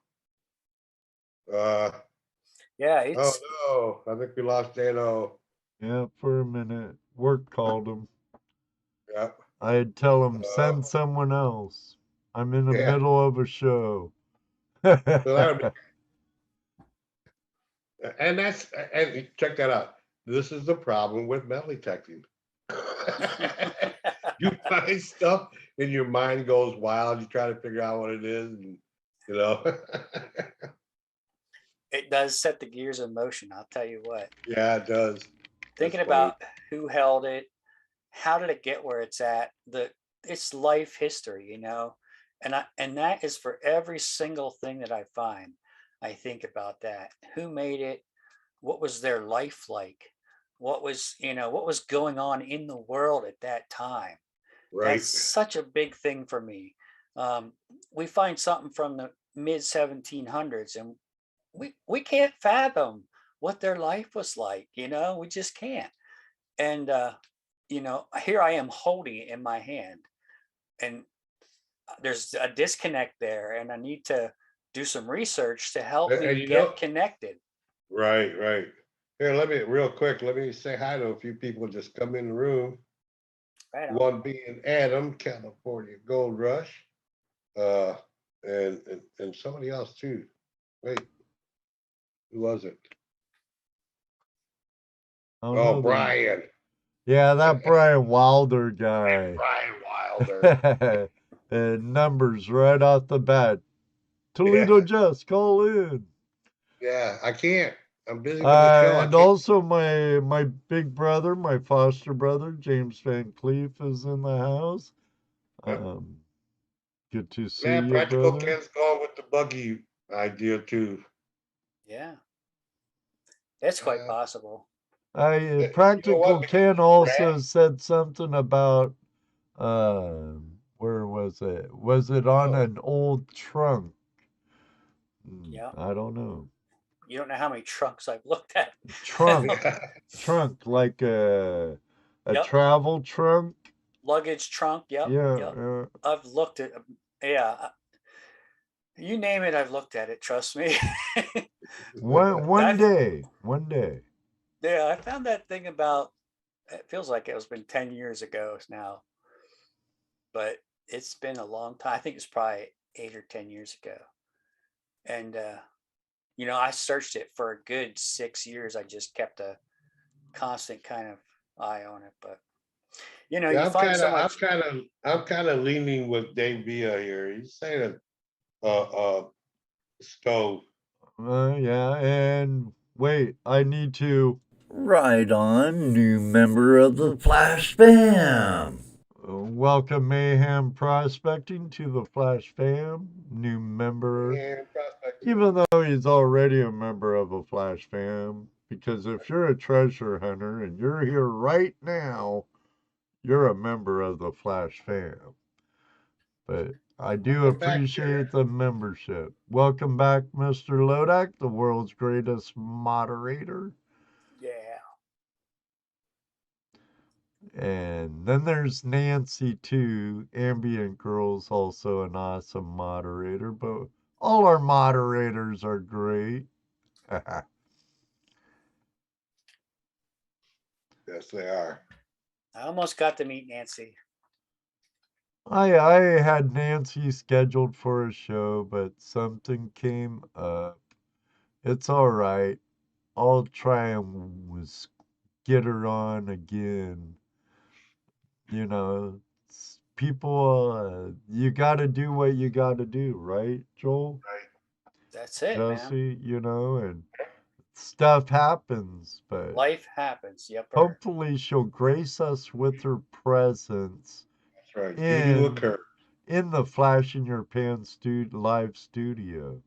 Yeah. It's Oh no, I think we lost Dano. Yeah, for a minute. Work called him. Yeah. I'd tell him, send someone else. I'm in the Yeah. middle of a show. So that would be, and check that out. This is the problem with metal detecting. You find stuff and your mind goes wild. You try to figure out what it is, and you know. it does set the gears in motion. I'll tell you what. Yeah, it does. Thinking That's about who held it, how did it get where it's at? It's life history, you know, and that is for every single thing that I find. I think about that. Who made it? What was their life like? What was going on in the world at that time? Right. That's such a big thing for me. We find something from the mid 1700s, and we can't fathom what their life was like. You know, we just can't. And you know, here I am holding it in my hand, and there's a disconnect there, and I need to do some research to help me And you get know- connected. Right, right. Here, real quick, let me say hi to a few people just come in the room. Right on. One being Adam, California Gold Rush, uh, and somebody else too. Wait, who was it? I don't Oh, know them. Brian. Yeah, that Brian Wilder guy. Brian Wilder. Numbers right off the bat. Toledo Jess, call in. Yeah, I can't. I'm busy with the show. I And can't. also my big brother, my foster brother, James Van Cleef, is in the house. Yep. Good to see Yeah, you, Practical brother. Ken's going with the buggy idea too. Yeah, it's quite Uh, possible. you know Practical what? We Ken could also said something about where was it? Was it on Oh. an old trunk? Yeah. I don't know. You don't know how many trunks I've looked at. Trunk like a Yep. travel trunk. Luggage trunk. Yep. Yeah, Yep. I've looked at. Yeah. You name it, I've looked at it. Trust me. one day. Yeah, I found that thing about. It feels like it's been 10 years ago now, but it's been a long time. I think it's probably 8 or 10 years ago. And I searched it for a good 6 years. I just kept a constant kind of eye on it, but Yeah, you find so much. I'm kind of leaning with Dave Villa here. He's saying stove. Yeah, and wait, I need to. Right on, new member of the Flash Fam. Welcome Mayhem Prospecting to the Flash Fam, new member. And prospecting. Even though he's already a member of the Flash Fam, because if you're a treasure hunter and you're here right now, you're a member of the Flash Fam. But I do appreciate the membership. Welcome back, Mr. Lodak, the world's greatest moderator. Yeah. And then there's Nancy, too. Ambient Girl's also an awesome moderator, but all our moderators are great. Yes, they are. I almost got to meet Nancy. I had Nancy scheduled for a show, but something came up. It's all right. I'll try and get her on again. People, you got to do what you got to do, right, Joel? Right. That's it, Jesse, man. and stuff happens, but Life happens. Yep. hopefully she'll grace us with her presence. That's right. Duty will occur. In the Flash in Your Pants live studio.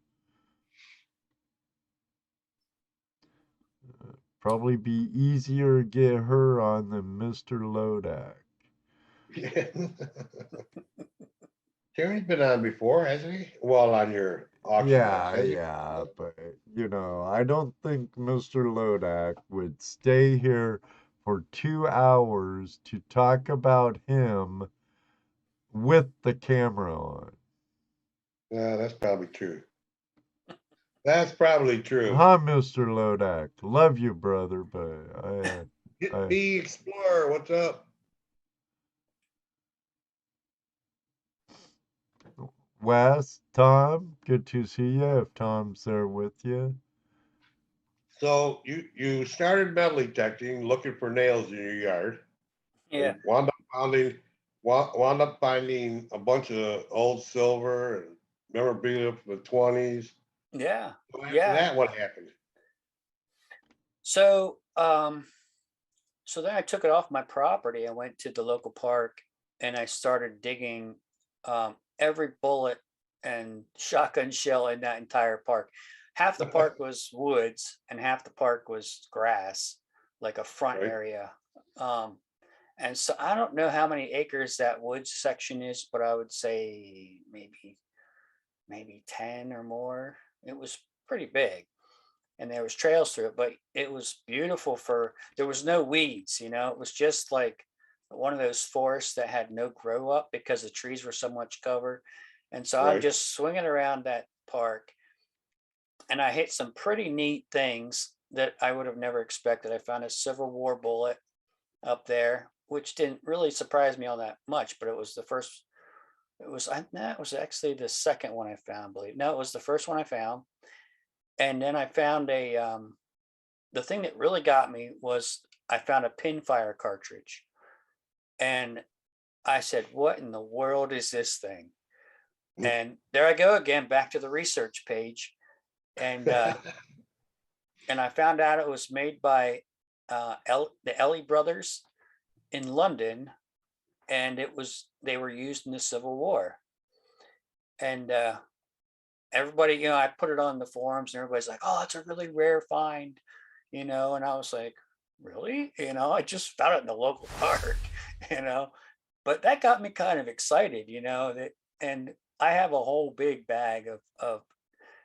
Probably be easier to get her on than Mr. Lodak. Terry's been on before, hasn't he? Well, on your auction. Yeah, but I don't think Mr. Lodak would stay here for 2 hours to talk about him with the camera on. Yeah, that's probably true. That's probably true. Huh, Mr. Lodak? Love you, brother, but Get me Explorer, what's up? Wes, Tom, good to see you. If Tom's there with you. So you started metal detecting, looking for nails in your yard. Yeah. Wound up finding a bunch of old silver and memorabilia from the 20s. Yeah. So after that, what happened? So then I took it off my property. I went to the local park and I started digging every bullet and shotgun shell in that entire park. Half the park was woods and half the park was grass, like a front area. And so I don't know how many acres that woods section is, but I would say maybe 10 or more. It was pretty big. And there was trails through it, but it was beautiful there was no weeds, it was just like one of those forests that had no grow up because the trees were so much covered. And so I'm just swinging around that park, and I hit some pretty neat things that I would have never expected. I found a Civil War bullet up there, which didn't really surprise me all that much, but it was the first. That was actually the second one I found. Believe no, it was the first one I found, and then I found the thing that really got me was I found a pinfire cartridge, and I said, "What in the world is this thing?" And there I go again, back to the research page, and and I found out it was made by the Ellie brothers in London, and they were used in the Civil War. And everybody, I put it on the forums, and everybody's like, "Oh, it's a really rare find," and I was like, "Really?" I just found it in the local park, but that got me kind of excited, that, and I have a whole big bag of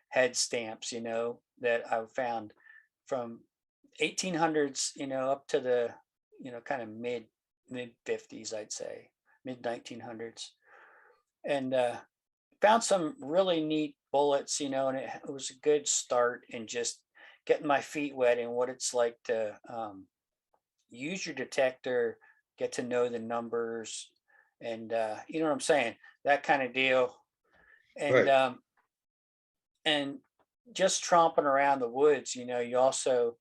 head stamps, that I've found from 1800s, up to the, kind of mid 50s, I'd say, mid 1900s, and found some really neat bullets, and it was a good start in just getting my feet wet in what it's like to use your detector, get to know the numbers, and you know what I'm saying, that kind of deal. And Right. And just tromping around the woods, you also,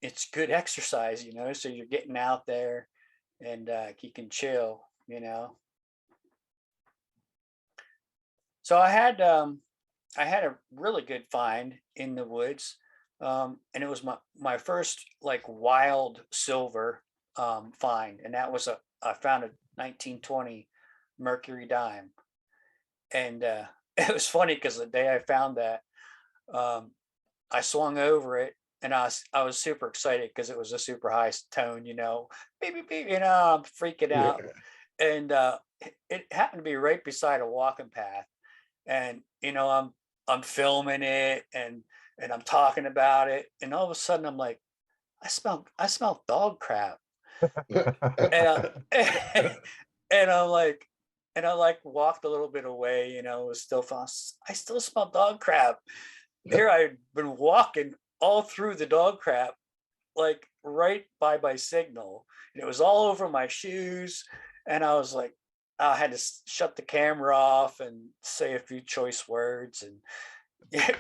it's good exercise, so you're getting out there, and you can chill. So I had a really good find in the woods, and it was my first like wild silver find, and that was I found a 1920 Mercury dime, and it was funny because the day I found that, I swung over it, and I was super excited because it was a super high tone, beep, beep, beep, I'm freaking Yeah. out, and it happened to be right beside a walking path, and I'm filming it, and I'm talking about it, and all of a sudden I'm like, I smell dog crap, and and I'm like, and I like walked a little bit away, it was still fun. I still smell dog crap. Here I'd been walking all through the dog crap, like right by my signal, and it was all over my shoes, and I was like, I had to shut the camera off and say a few choice words and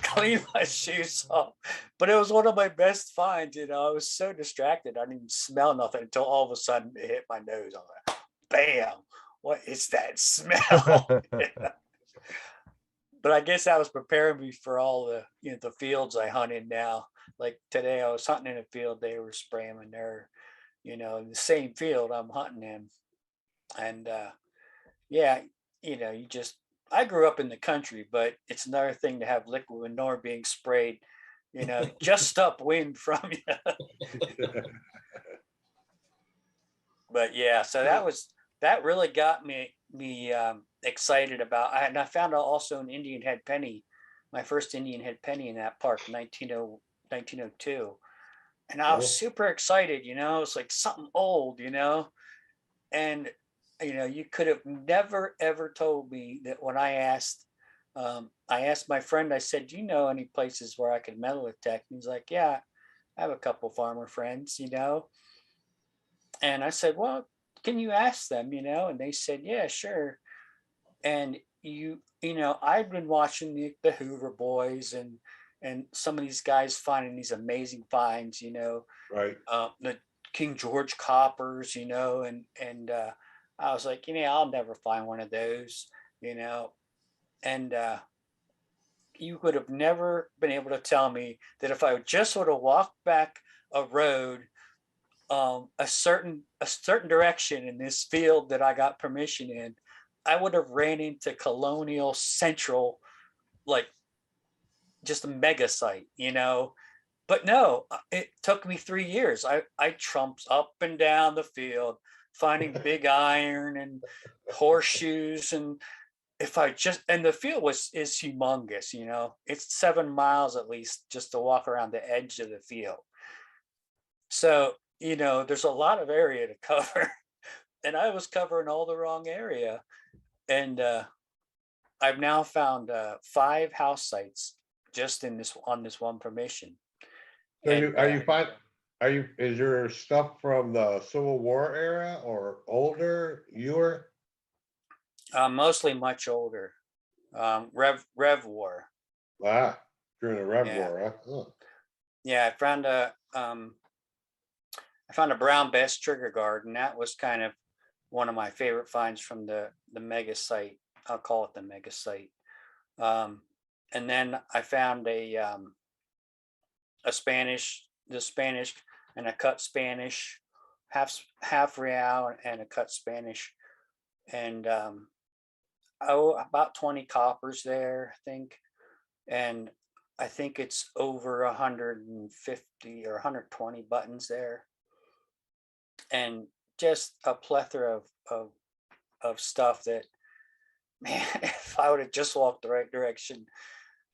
clean my shoes off. But it was one of my best finds. I was so distracted, I didn't even smell nothing until all of a sudden it hit my nose. I'm like, bam! What is that smell? But I guess that was preparing me for all the the fields I hunt in now. Like today, I was hunting in a field they were spraying manure. In the same field I'm hunting in, and yeah, you just, I grew up in the country, but it's another thing to have liquid manure being sprayed, just upwind from you. But yeah, so that really got me excited about. And I found out also an Indian head penny, my first Indian head penny in that park, 1902, and I was Cool. super excited. It's like something old, and you could have never ever told me that when I asked my friend, I said, "Do you know any places where I could metal detect?" And he's like, "Yeah, I have a couple farmer friends, And I said, "Well, can you ask them?" And they said, "Yeah, sure." And I've been watching the Hoover Boys and some of these guys finding these amazing finds, Right. the King George coppers, and I was like, I'll never find one of those, and you would have never been able to tell me that if I just would have walked back a road, a certain direction in this field that I got permission in, I would have ran into Colonial Central, like just a mega site, But no, it took me 3 years. I trumped up and down the field, finding big iron and horseshoes, and the field is humongous, It's 7 miles at least just to walk around the edge of the field. So, there's a lot of area to cover, and I was covering all the wrong area. And I've now found 5 house sites just in this on this one permission. So And, is your stuff from the Civil War era or older, newer? mostly much older. Rev War. Ah, during the Rev Yeah. War, huh? Oh, Yeah, I found a brown bass trigger guard, and that was kind of one of my favorite finds from the mega site. I'll call it the mega site. And then I found a Spanish, and a cut Spanish, half real and a cut Spanish, and about 20 coppers there, I think, and I think it's over 150 or 120 buttons there, and just a plethora of stuff that, man, if I would have just walked the right direction.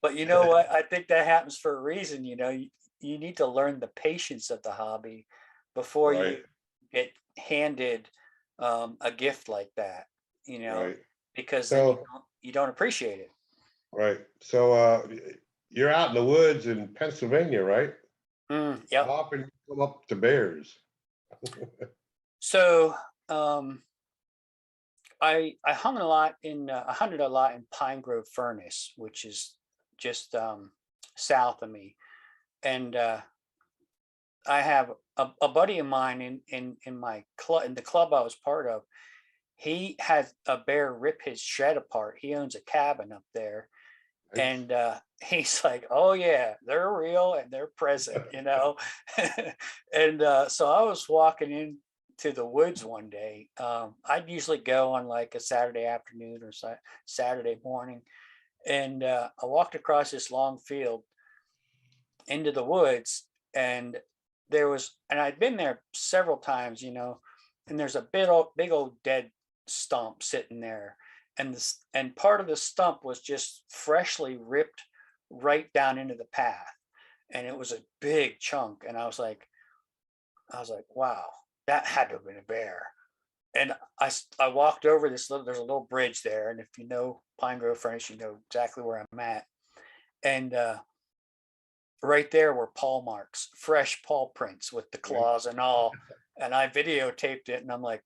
But you know what? I think that happens for a reason. You need to learn the patience of the hobby before you right, get handed a gift like that, right. because then So, you don't appreciate it. right. So, you're out in the woods in Pennsylvania, right? How Yep. often you come up to bears? So I hunted a lot in Pine Grove Furnace, which is just south of me, and I have a buddy of mine in my club, in the club I was part of. He had a bear rip his shed apart. He owns a cabin up there, Nice. and he's like, "Oh yeah, they're real and they're present," And so I was walking into the woods one day. I'd usually go on like a Saturday afternoon or Saturday morning, and I walked across this long field into the woods, and I'd been there several times, and there's a big old dead stump sitting there, and part of the stump was just freshly ripped right down into the path, and it was a big chunk, and I was like, wow, that had to have been a bear. And I walked over there's a little bridge there, and if you know Pine Grove Furnace, you know exactly where I'm at, and right there were paw marks, fresh paw prints with the claws and all, and I videotaped it, and I'm like,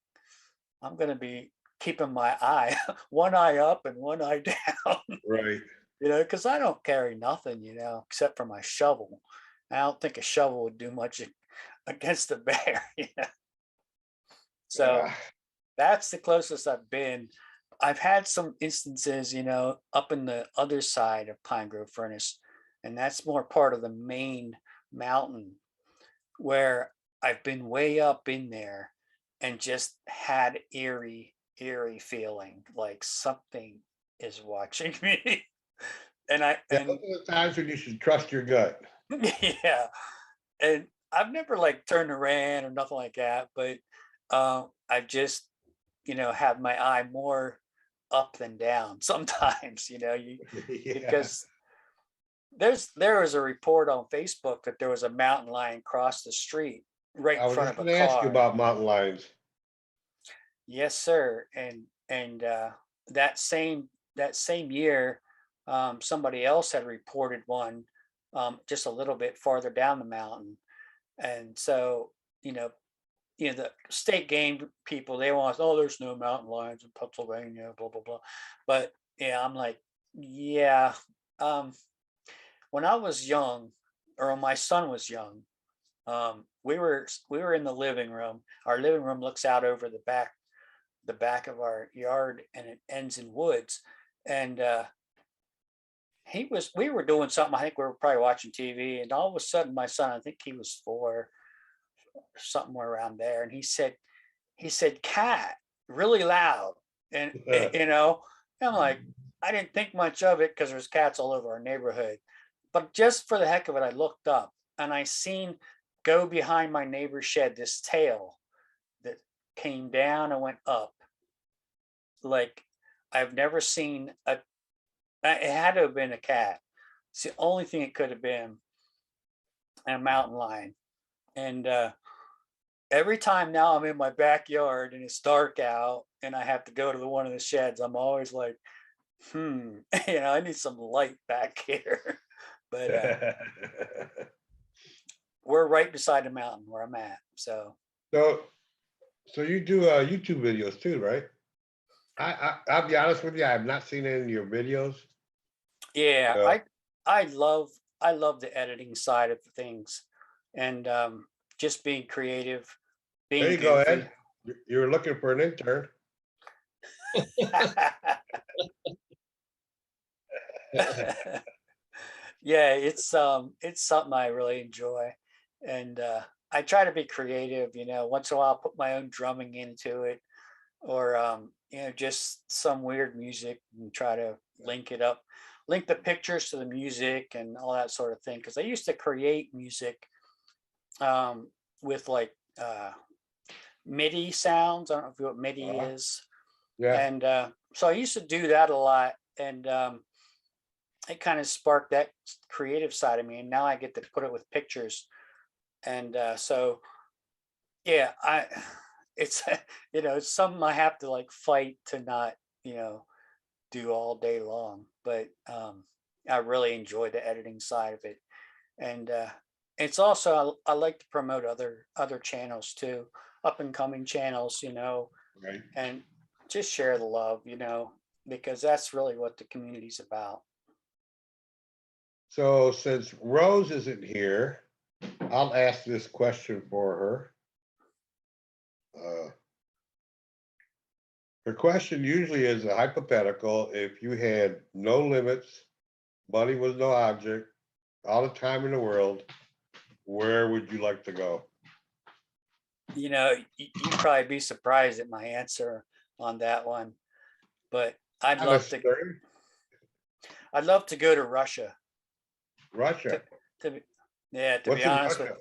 I'm going to be keeping my eye, one eye up and one eye down, Right. because I don't carry nothing, except for my shovel. I don't think a shovel would do much against the bear, So Yeah. that's the closest I've been. I've had some instances, up in the other side of Pine Grove Furnace, and that's more part of the main mountain, where I've been way up in there and just had eerie feeling like something is watching me. And Yeah, those are the times when you should trust your gut. yeah, and I've never like turned around or nothing like that, but I've just have my eye more up than down sometimes, Yeah. because there was a report on Facebook that there was a mountain lion across the street right I in was front just of going a to ask you car. about mountain lions. Yes, sir. And that same year, somebody else had reported one just a little bit farther down the mountain, and so the state game people, they want, oh, there's no mountain lions in Pennsylvania, blah blah blah. But yeah, I'm like, yeah. When I was young, or when my son was young, we were in the living room. Our living room looks out over the back of our yard, and it ends in woods. And we were doing something. I think we were probably watching TV, and all of a sudden, my son, I think he was 4, somewhere around there, and he said cat really loud, and I'm like, I didn't think much of it because there's cats all over our neighborhood, but just for the heck of it, I looked up, and I seen go behind my neighbor's shed this tail that came down and went up. Like, I've never seen it had to have been a cat. It's the only thing it could have been, and a mountain lion. And every time now I'm in my backyard and it's dark out and I have to go to one of the sheds, I'm always like, I need some light back here. But we're right beside the mountain where I'm at. So So you do YouTube videos too, right? I'll be honest with you, I have not seen any of your videos. yeah, Yeah. I love the editing side of things, and just being creative, being There you go, goofy. Ed. You're looking for an intern. Yeah, it's something I really enjoy, and I try to be creative. Once in a while, I'll put my own drumming into it, or just some weird music and try to link the pictures to the music and all that sort of thing. Because I used to create music with like MIDI sounds. I don't know if you know what MIDI is. Yeah. And so I used to do that a lot, and it kind of sparked that creative side of me. And now I get to put it with pictures, and so yeah, it's it's something I have to like fight to not do all day long. But I really enjoy the editing side of it, and it's also I like to promote other channels too, up and coming channels, Right. and just share the love, because that's really what the community's about. So since Rose isn't here, I'll ask this question for her. Her question usually is a hypothetical. If you had no limits, money was no object, all the time in the world, where would you like to go? You'd probably be surprised at my answer on that one, but I'd Not love to necessarily. I'd love to go to Russia. Russia. To be What's be in honest Russia?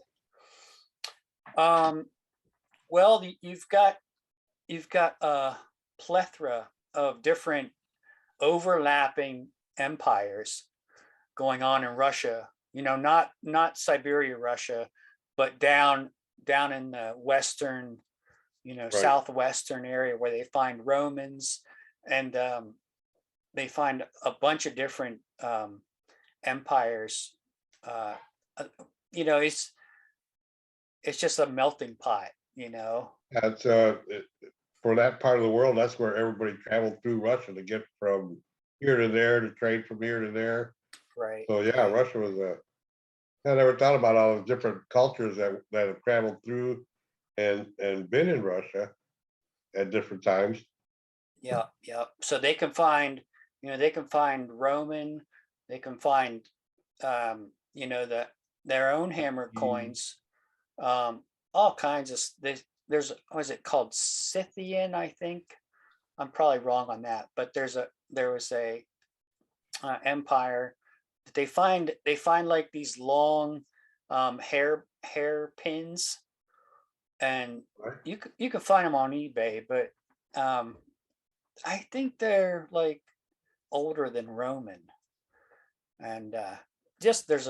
with well, you've got a plethora of different overlapping empires going on in Russia. Not Siberia, Russia, but down in the western, Right. southwestern area where they find Romans, and they find a bunch of different empires. It's just a melting pot. That's for that part of the world, that's where everybody traveled through Russia to get from here to there, to trade from here to there. Right. So yeah, Russia was I never thought about all the different cultures that have traveled through and been in Russia at different times. Yeah. So they can find Roman, they can find their own hammered coins, all kinds of. There's what is it called, Scythian? I think I'm probably wrong on that, but there was a empire that they find like these long hair pins, and Right. you can find them on eBay, but I think they're like older than Roman, and there's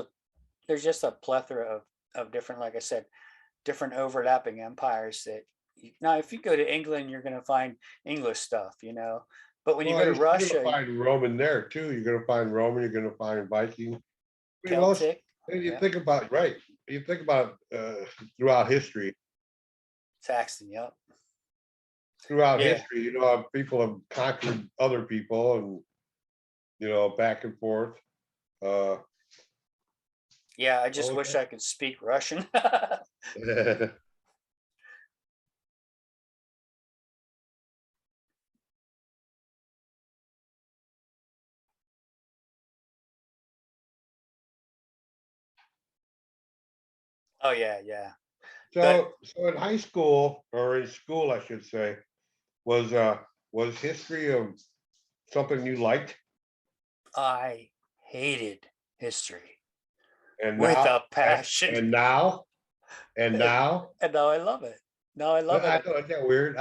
just a plethora of different, like I said, different overlapping empires that now if you go to England, you're going to find English stuff, but when you go to You're Russia, gonna find Roman there too. You're gonna find Roman. You're gonna find Viking. I mean, Celtic, you think about right. You think about throughout history. Saxon, yep. Throughout Yeah. history, people have conquered other people, and back and forth. Yeah, I just Oh, wish I could speak Russian. Oh yeah. So in high school, or in school, I should say, was history of something you liked? I hated history And with now, a passion. and now, And now I love it. Now I love I it. know it's that weird.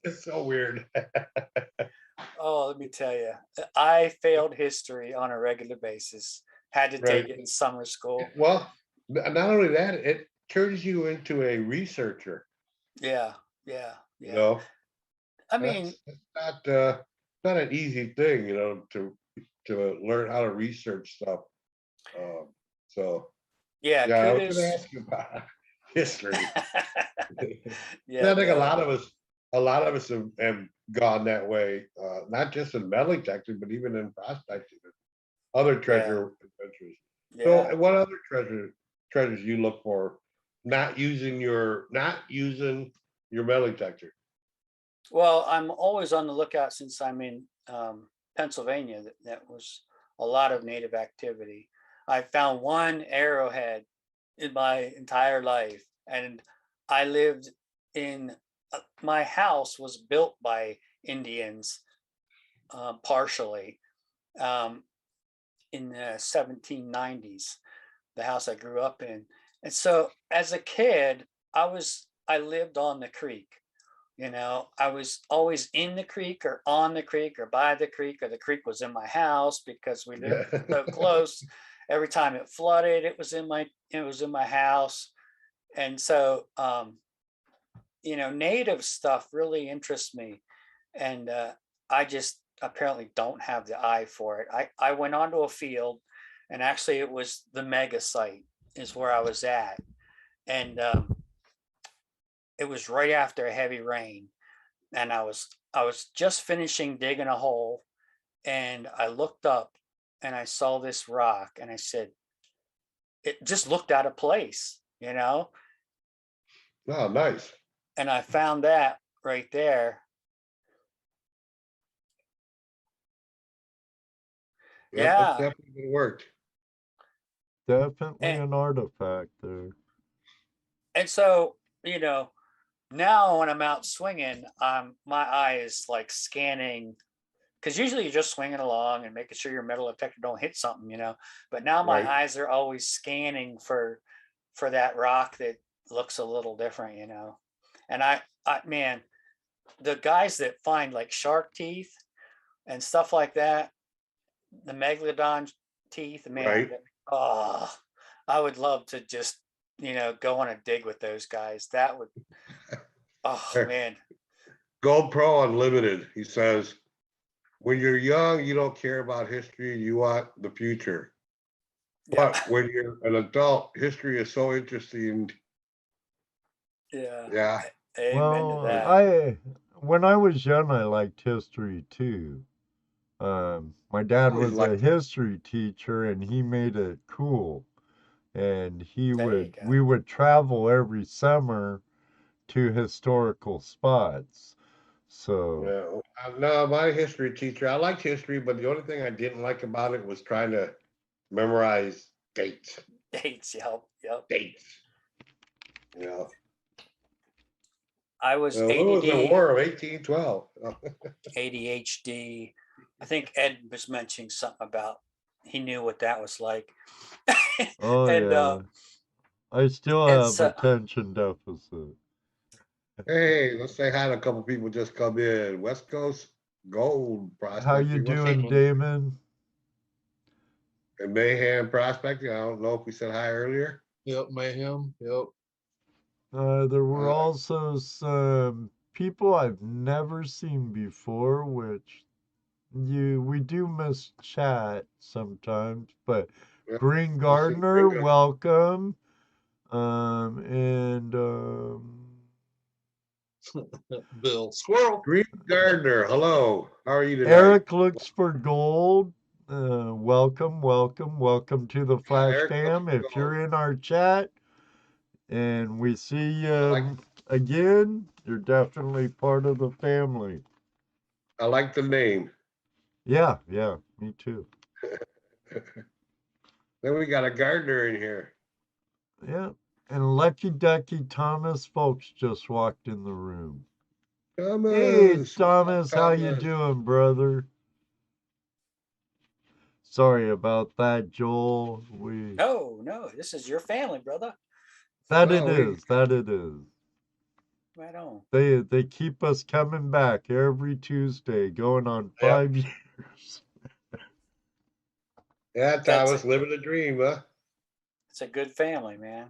It's so weird. Oh, let me tell you, I failed history on a regular basis. Had to take Right. it in summer school. Well, not only that, it turns you into a researcher. Yeah. You know, I mean, that's not an easy thing, to to learn how to research stuff. So Yeah, yeah, I was gonna kudos. ask you about history. Yeah, I think no. a lot of us have gone that way, not just in metal detecting, but even in prospecting, and other treasure adventures. Yeah. So, what other treasures you look for? Not using your metal detector. Well, I'm always on the lookout since I'm in Pennsylvania. That was a lot of native activity. I found one arrowhead in my entire life, and I lived in my house was built by Indians partially in the 1790s. The house I grew up in, and so as a kid, I lived on the creek. You know, I was always in the creek or on the creek or by the creek, or the creek was in my house because we lived so close. Every time it flooded, it was in my house. And so you know, native stuff really interests me. And I just apparently don't have the eye for it. I went onto a field, and actually it was the mega site is where I was at. And it was right after a heavy rain, and I was just finishing digging a hole, and I looked up and I saw this rock, and I said, it just looked out of place, you know. Oh, nice. And I found that right there. Yeah, Yeah. that definitely worked. Definitely And, an artifact there. and so, you know, now when I'm out swinging, my eye is like scanning, because usually you're just swinging along and making sure your metal detector don't hit something, you know. But now my Right. eyes are always scanning for that rock that looks a little different, you know. And I man, the guys that find like shark teeth and stuff like that, the megalodon teeth, man, Right. oh, I would love to just, you know, go on a dig with those guys. That would, oh man. Gold Pro Unlimited. He says, when you're young, you don't care about history. You want the future. Yeah. But when you're an adult, history is so interesting. Yeah. Yeah. Amen to Well, that. when I was young, I liked history too. My dad Always was a liked- history teacher, and he made it cool. And There you go. we would travel every summer to historical spots. So, Yeah. No, my history teacher, I liked history, but the only thing I didn't like about it was trying to memorize dates. Dates, yep. Dates. You know, I was what was the ADD, War of 1812? ADHD. I think Ed was mentioning something about he knew what that was like. oh and yeah, I still and have so attention deficit. Hey, let's say hi to a couple people just come in. West Coast Gold How you Prospecting. What's up? doing, Damon? And Mayhem Prospecting. I don't know if we said hi earlier. Yep, mayhem. Yep. There were also some people I've never seen before, which we do miss chat sometimes. But Yeah, Green let's see. Gardner, welcome. And Bill Squirrel. Green Gardner. Hello. How are you tonight? Eric looks for gold. Welcome to the Flash Eric looks Cam. for If gold. you're in our chat and we see you like- again, you're definitely part of the family. I like the name. Yeah, me too. Then we got a Gardner in here. Yeah. And Lucky Ducky Thomas folks just walked in the room. Thomas. Hey, What's up, Thomas, how you Thomas? doing, brother? Sorry about that, Joel. no, this is your family, brother. That Oh, it is. Right on. They keep us coming back every Tuesday, going on 5 years. Yeah, That's Thomas, living the dream, huh? It's a good family, man.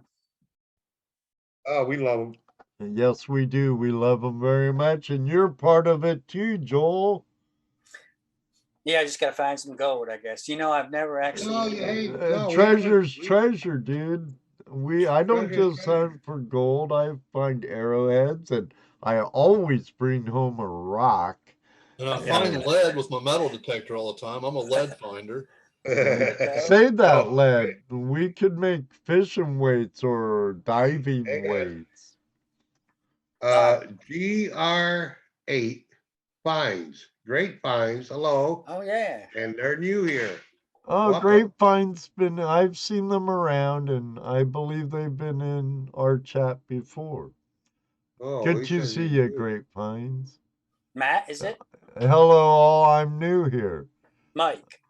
Oh, we love him. And yes, we do. We love them very much, and you're part of it too, Joel. Yeah, I just gotta find some gold, I guess. I've never actually. No, hey, no, Treasure's treasure, dude. I don't Treasure's just treasure. hunt for gold. I find arrowheads, and I always bring home a rock. And I Yeah. find lead with my metal detector all the time. I'm a lead finder. Say that, Oh, lead. We could make fishing weights or diving hang on. weights. GR8 finds, great finds. Hello, Oh yeah. and they're new here. Oh, Welcome. Grapevine's been, I've seen them around, and I believe they've been in our chat before. Oh, Good he to says see he's you, new. Grapevines. Matt, is it? Hello, all. I'm new here. Mike.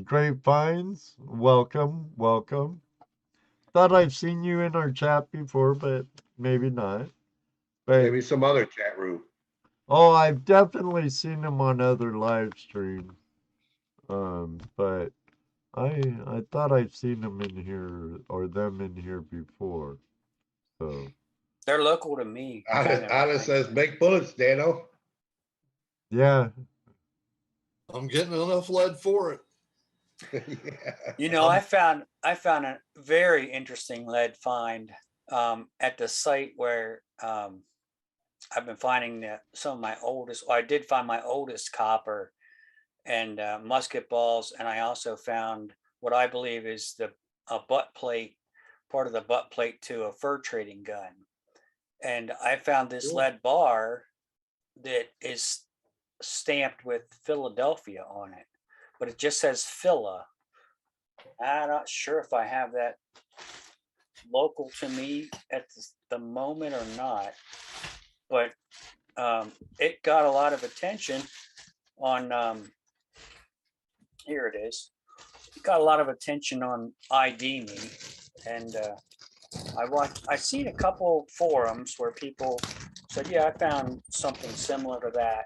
Grapevines, welcome, welcome. Thought I've seen you in our chat before, but maybe not. But Maybe some other chat room. oh, I've definitely seen them on other live streams. But I thought I've seen them in here or them in here before. So They're local to me. kind of, I Ottis think. says, make bullets, Dano. yeah, I'm getting enough lead for it. Yeah. I found a very interesting lead find at the site where I've been finding some of my oldest. Well, I did find my oldest copper and musket balls, and I also found what I believe is a butt plate, part of the butt plate to a fur trading gun. And I found this Cool. lead bar that is stamped with Philadelphia on it, but it just says Phila. I'm not sure if I have that local to me at the moment or not, but it got a lot of attention on here it is. It got a lot of attention on ID Me, and I seen a couple forums where people said, yeah, I found something similar to that.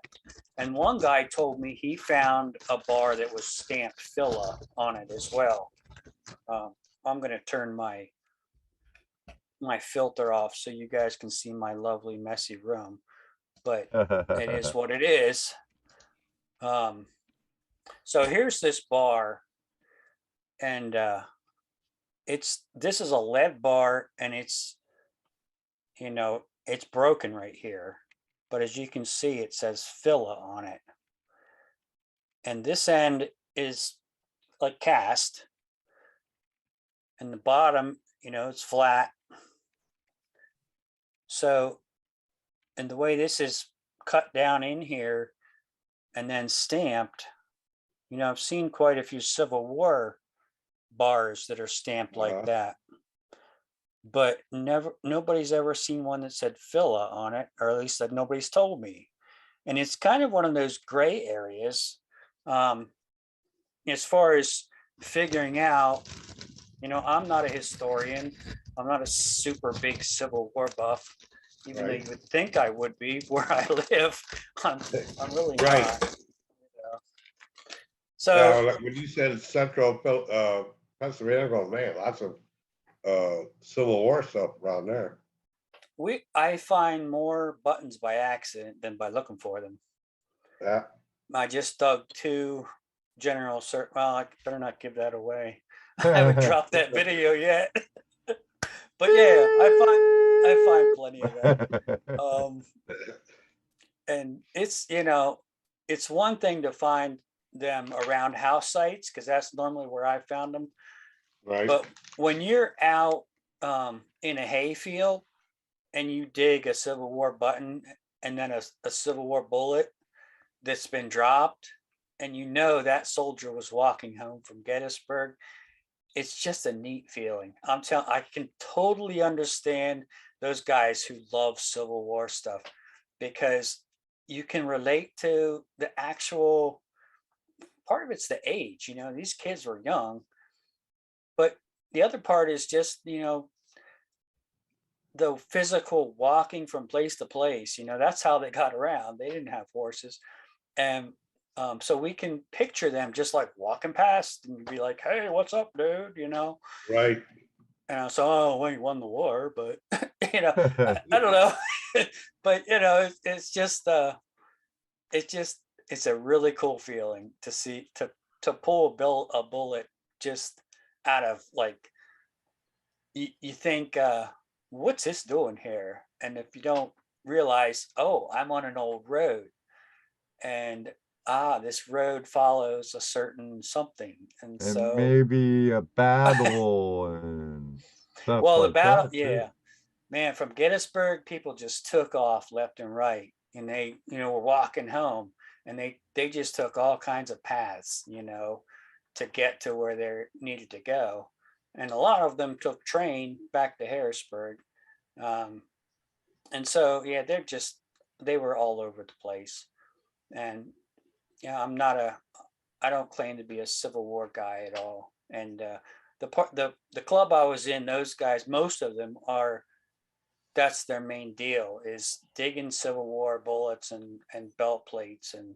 And one guy told me he found a bar that was stamped Phila on it as well. I'm going to turn my filter off so you guys can see my lovely messy room, but it is what it is. So here's this bar, and this is a lead bar, and it's broken right here, but as you can see, it says Phila on it, and this end is like cast, and the bottom, it's flat. So, and the way this is cut down in here and then stamped, I've seen quite a few Civil War bars that are stamped like that, but nobody's ever seen one that said Phila on it, or at least that nobody's told me. And it's kind of one of those gray areas as far as figuring out, I'm not a historian. I'm not a super big Civil War buff, even though you would think I would be where I live. I'm really not. So Now, when you said central Pennsylvania, I go, man, lots of Civil War stuff around there. I find more buttons by accident than by looking for them. Yeah. I just dug 2 general cert. Well, I better not give that away. I haven't dropped that video yet. But yeah, I find plenty of that. And it's it's one thing to find them around house sites, because that's normally where I found them. Right. But when you're out in a hayfield and you dig a Civil War button and then a Civil War bullet that's been dropped, and that soldier was walking home from Gettysburg, it's just a neat feeling. I can totally understand those guys who love Civil War stuff, because you can relate to the actual part of it's the age. These kids were young, but the other part is just, the physical walking from place to place. That's how they got around. They didn't have horses. And so we can picture them just like walking past and be like, hey, what's up, dude? Right. And so, well, you won the war, but, I don't know. But, it's just it's a really cool feeling to see to pull a bullet just out of like you think what's this doing here, and if you don't realize, oh, I'm on an old road, and this road follows a certain something, and And so maybe a battle and stuff well the like battle, that too. yeah, man, from Gettysburg people just took off left and right, and they were walking home, and they just took all kinds of paths, to get to where they needed to go, and a lot of them took train back to Harrisburg. And so yeah, they were all over the place. And yeah, I don't claim to be a Civil War guy at all. And the club I was in, those guys, most of them that's their main deal, is digging Civil War bullets and belt plates. And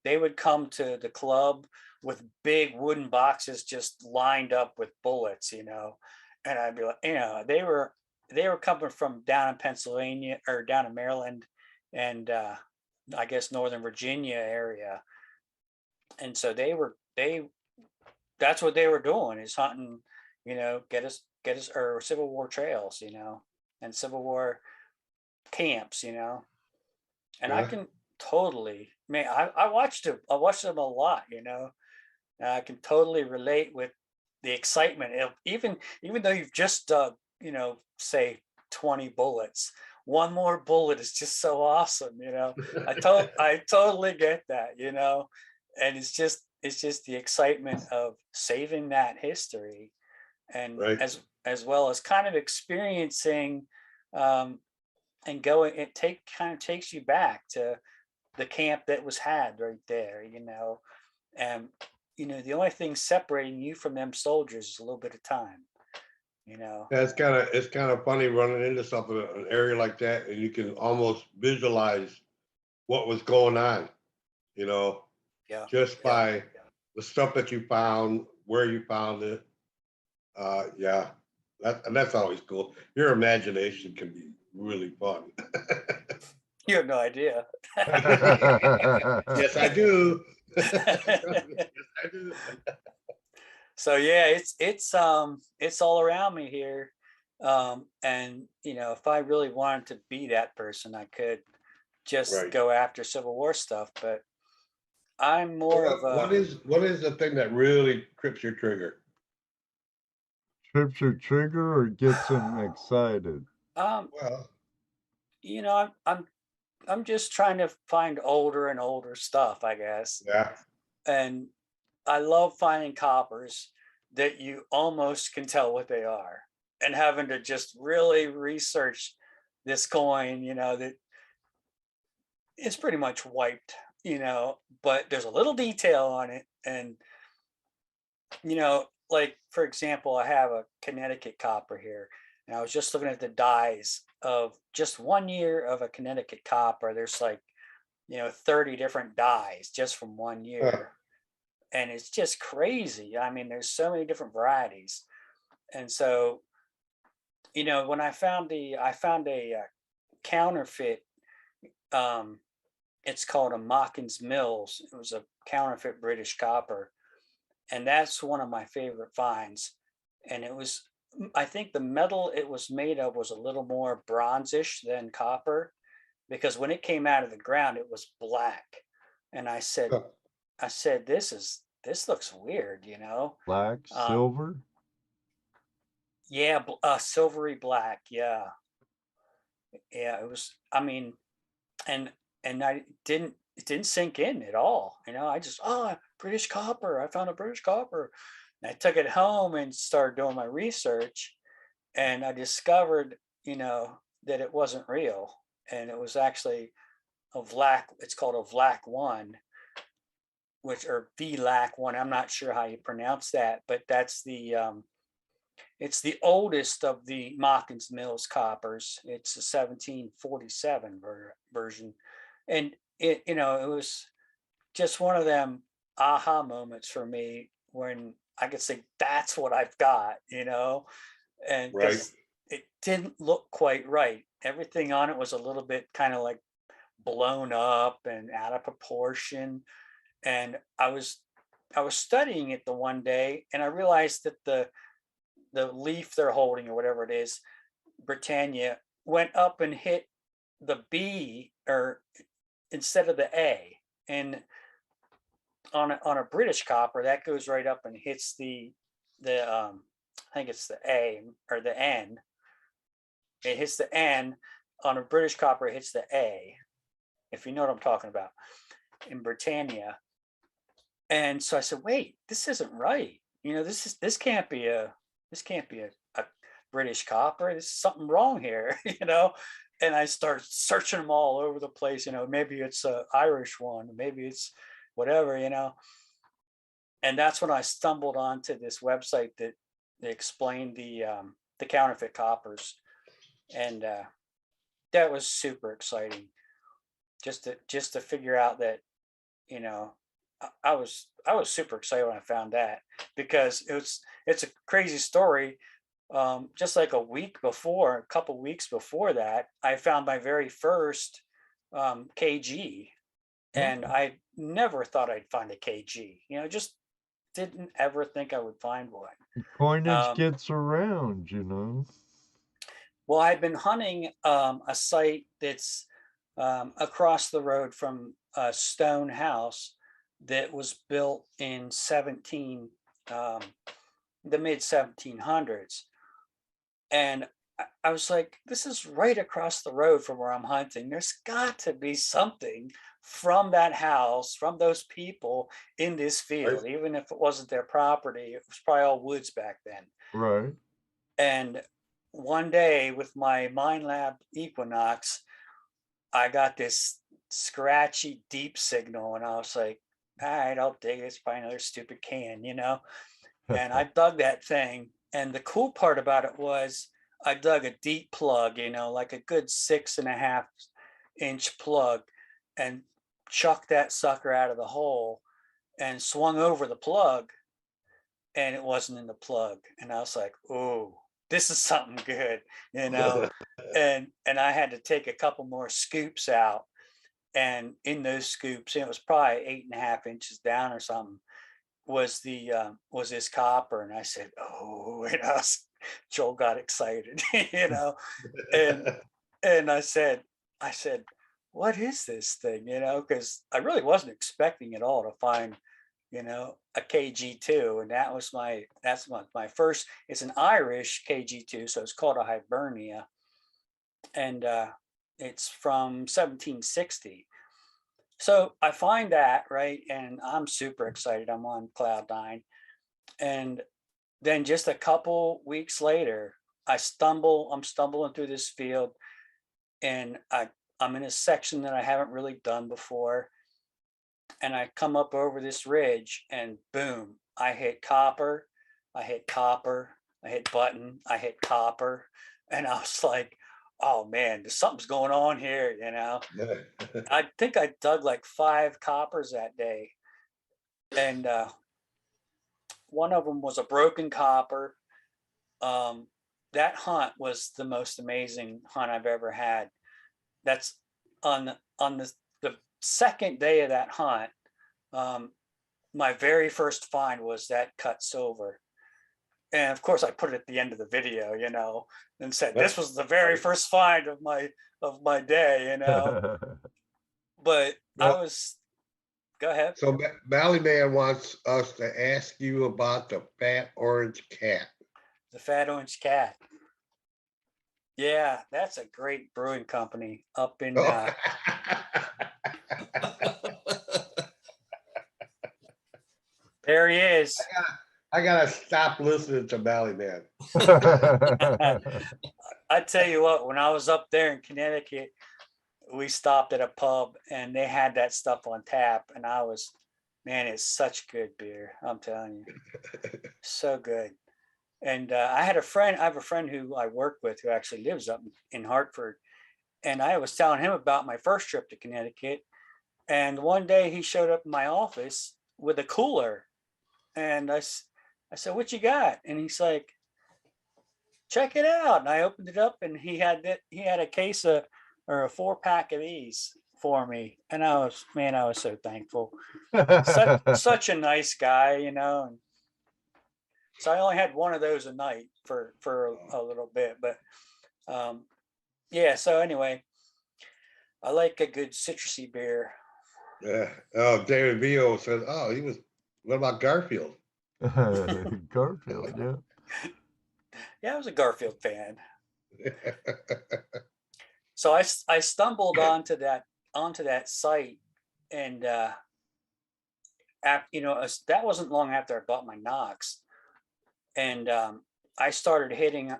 they would come to the club with big wooden boxes just lined up with bullets, and I'd be like, they were coming from down in Pennsylvania or down in Maryland, and I guess Northern Virginia area. And so that's what they were doing, is hunting, get us or Civil War trails, and Civil War camps, and I Yeah. can totally, man, I watched them a lot, and I can totally relate with the excitement of even though you've just dug, say 20 bullets, one more bullet is just so awesome, I totally get that, and it's just the excitement of saving that history, and Right. as well as kind of experiencing and going, kind of takes you back to the camp that was had right there, and the only thing separating you from them soldiers is a little bit of time, Yeah, it's kind of funny running into something, an area like that, and you can almost visualize what was going on, yeah, just yeah. by the stuff that you found, where you found it. Yeah, that's always cool. Your imagination can be really fun. You have no idea. Yes, I do. Yes, I do. So yeah, it's all around me here, and if I really wanted to be that person, I could just Right. go after Civil War stuff, but I'm more of a What is the thing that really trips your trigger? Trips your trigger or gets them excited? Well, I'm just trying to find older and older stuff, I guess, yeah, and I love finding coppers that you almost can tell what they are, and having to just really research this coin, that it's pretty much wiped, but there's a little detail on it. And, like, for example, I have a Connecticut copper here, and I was just looking at the dies of just 1 year of a Connecticut copper. There's like, 30 different dies just from 1 year. And it's just crazy. I mean, there's so many different varieties. And so, when I found a counterfeit, it's called a Mockins Mills. It was a counterfeit British copper. And that's one of my favorite finds. And I think the metal it was made of was a little more bronzish than copper, because when it came out of the ground, it was black. And I said, this looks weird, Black, Um, silver? yeah, silvery black. Yeah. Yeah. It was, I mean, and it didn't sink in at all. I just, British copper. I found a British copper. And I took it home and started doing my research, and I discovered, that it wasn't real. And it was actually it's called a Vlac 1, or VLAC 1. I'm not sure how you pronounce that, but that's it's the oldest of the Mockins Mills coppers. It's a 1747 version. And it was just one of them aha moments for me when I could say, that's what I've got, and right. because it didn't look quite right. Everything on it was a little bit kind of like blown up and out of proportion. And I was studying it the one day, and I realized that the leaf they're holding, or whatever it is, Britannia, went up and hit the B, or instead of the A. And on a British copper, that goes right up and hits the I think it's the A or the N. It hits the N. On a British copper, it hits the A, if you know what I'm talking about, in Britannia. And so I said, wait, this isn't right. This can't be a British copper. There's something wrong here, And I start searching them all over the place. Maybe it's a Irish one, maybe it's whatever, And that's when I stumbled onto this website that explained the counterfeit coppers, and that was super exciting. Just to figure out that, I was super excited when I found that, because it's a crazy story. Just like a couple weeks before that, I found my very first KG, and I never thought I'd find a KG. Just didn't ever think I would find one. Coinage gets around, Well, I've been hunting a site that's across the road from a stone house that was built in the mid 1700s. And I was like, this is right across the road from where I'm hunting. There's got to be something from that house, from those people in this field, even if it wasn't their property. It was probably all woods back then. Right. And one day with my Mind Lab Equinox, I got this scratchy deep signal, and I was like, all right, I'll dig it. It's probably another stupid can, And I dug that thing. And the cool part about it was I dug a deep plug, like a good 6.5 inch plug, and chucked that sucker out of the hole and swung over the plug, and it wasn't in the plug. And I was like, oh, this is something good, and I had to take a couple more scoops out. And in those scoops, it was probably 8.5 inches down or something, was this copper. And I said, oh, Joel got excited, and I said, what is this thing? Because I really wasn't expecting at all to find, a KG2. And that's my first. It's an Irish KG2, so it's called a Hibernia, and it's from 1760. So I find that, right, and I'm super excited. I'm on cloud 9. And then just a couple weeks later, I'm stumbling through this field, and I'm in a section that I haven't really done before. And I come up over this ridge, and boom, I hit copper, I hit button, I hit copper. And I was like, oh man, something's going on here, I think I dug like 5 coppers that day. And one of them was a broken copper. That hunt was the most amazing hunt I've ever had. That's on the second day of that hunt. My very first find was that cut silver. And of course I put it at the end of the video, and said, this was the very first find of my day, But Well, go ahead. So Valley Man wants us to ask you about the Fat Orange Cat. The Fat Orange Cat. Yeah, that's a great brewing company up in there he is. I gotta stop listening to Valley Man. I tell you what, when I was up there in Connecticut, we stopped at a pub and they had that stuff on tap, and man, it's such good beer. I'm telling you, so good. And I have a friend who I work with who actually lives up in Hartford, and I was telling him about my first trip to Connecticut. And one day he showed up in my office with a cooler, and I said, what you got? And he's like, check it out. And I opened it up, and he had a case or a 4-pack of these for me, and I was so thankful. Such a nice guy, you know. And so I only had one of those a night for a little bit, but yeah. So anyway, I like a good citrusy beer. Yeah. Oh, David Vio said, "Oh, he was. What about Garfield?" Garfield, yeah. Yeah, I was a Garfield fan. So I stumbled onto that site, and that wasn't long after I bought my Knox, and I started hitting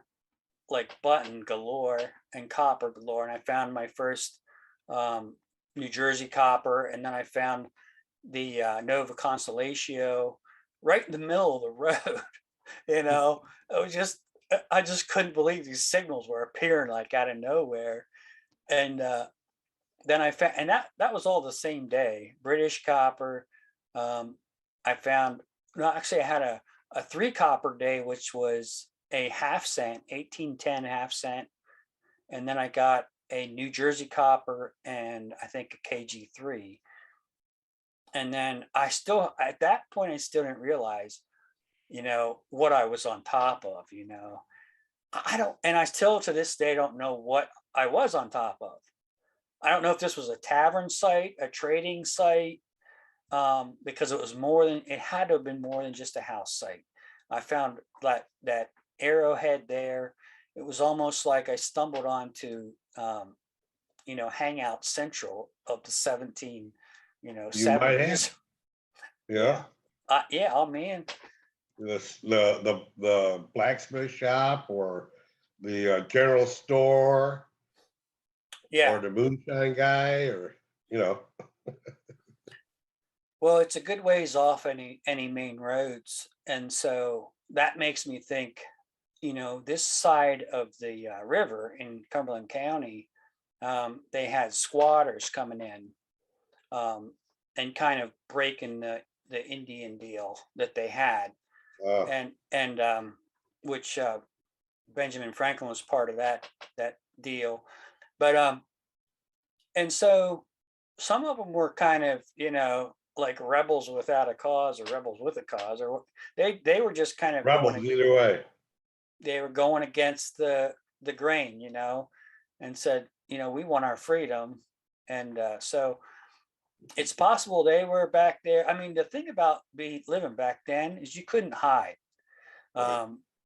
like button galore and copper galore, and I found my first New Jersey copper, and then I found the Nova Constellatio right in the middle of the road. You know, I just couldn't believe these signals were appearing like out of nowhere. And then I found, and that was all the same day. British copper. I found, no, actually I had a 3 copper day, which was a half cent, 1810 half cent. And then I got a New Jersey copper and I think a KG3. And then at that point, I still didn't realize, you know, what I was on top of, you know. And I still to this day don't know what I was on top of. I don't know if this was a tavern site, a trading site, because it had to have been more than just a house site. I found that arrowhead there. It was almost like I stumbled onto, Hangout Central of the 17, You might 70s. have. Yeah. Yeah, oh man. The blacksmith shop or the general store. Yeah. Or the moonshine guy, or Well, it's a good ways off any main roads, and so that makes me think, this side of the river in Cumberland County, they had squatters coming in and kind of breaking the Indian deal that they had, and which Benjamin Franklin was part of that deal, but and so some of them were kind of like rebels without a cause or rebels with a cause, or they were just kind of rebels either way. They were going against the grain, and said, we want our freedom. And so it's possible they were back there. I mean, the thing about living back then is you couldn't hide.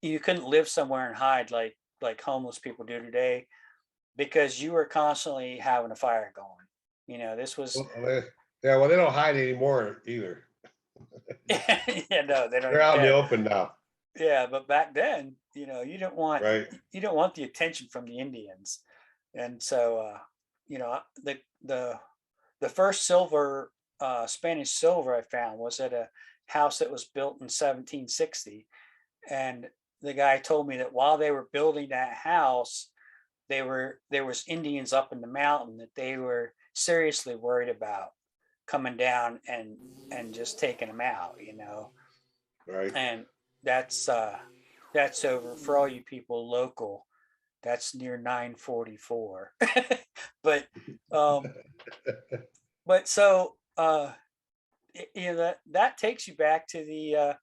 You couldn't live somewhere and hide like homeless people do today, because you were constantly having a fire going. This was well, they don't hide anymore either. Yeah, no, they don't. They're out in the open now. Yeah, but back then, you don't want right. You don't want the attention from the Indians, and so the first silver, Spanish silver I found was at a house that was built in 1760, and the guy told me that while they were building that house, there was Indians up in the mountain that they were seriously worried about coming down and just taking them out, Right. And that's over for all you people local. That's near 944. But so that takes you back to the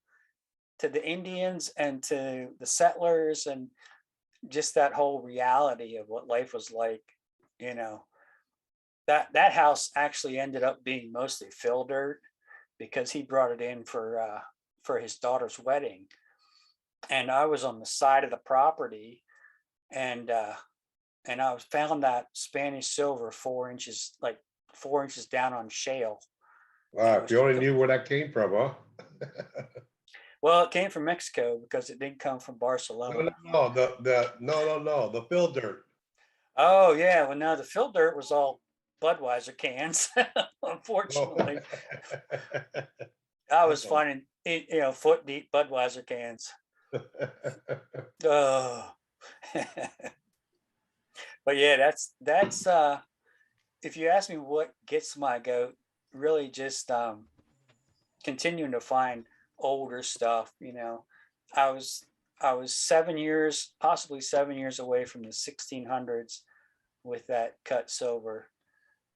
Indians and to the settlers, and just that whole reality of what life was like. That house actually ended up being mostly fill dirt, because he brought it in for his daughter's wedding, and I was on the side of the property, and I found that Spanish silver 4 inches down on shale. Wow, if you only knew where that came from, huh? Well, it came from Mexico, because it didn't come from Barcelona. No, the fill dirt. Oh yeah, well no, the fill dirt was all Budweiser cans. Unfortunately, I was finding foot deep Budweiser cans. Oh. But yeah, that's if you ask me what gets my goat, really just continuing to find older stuff. I was 7 years, possibly 7 years away from the 1600s with that cut silver,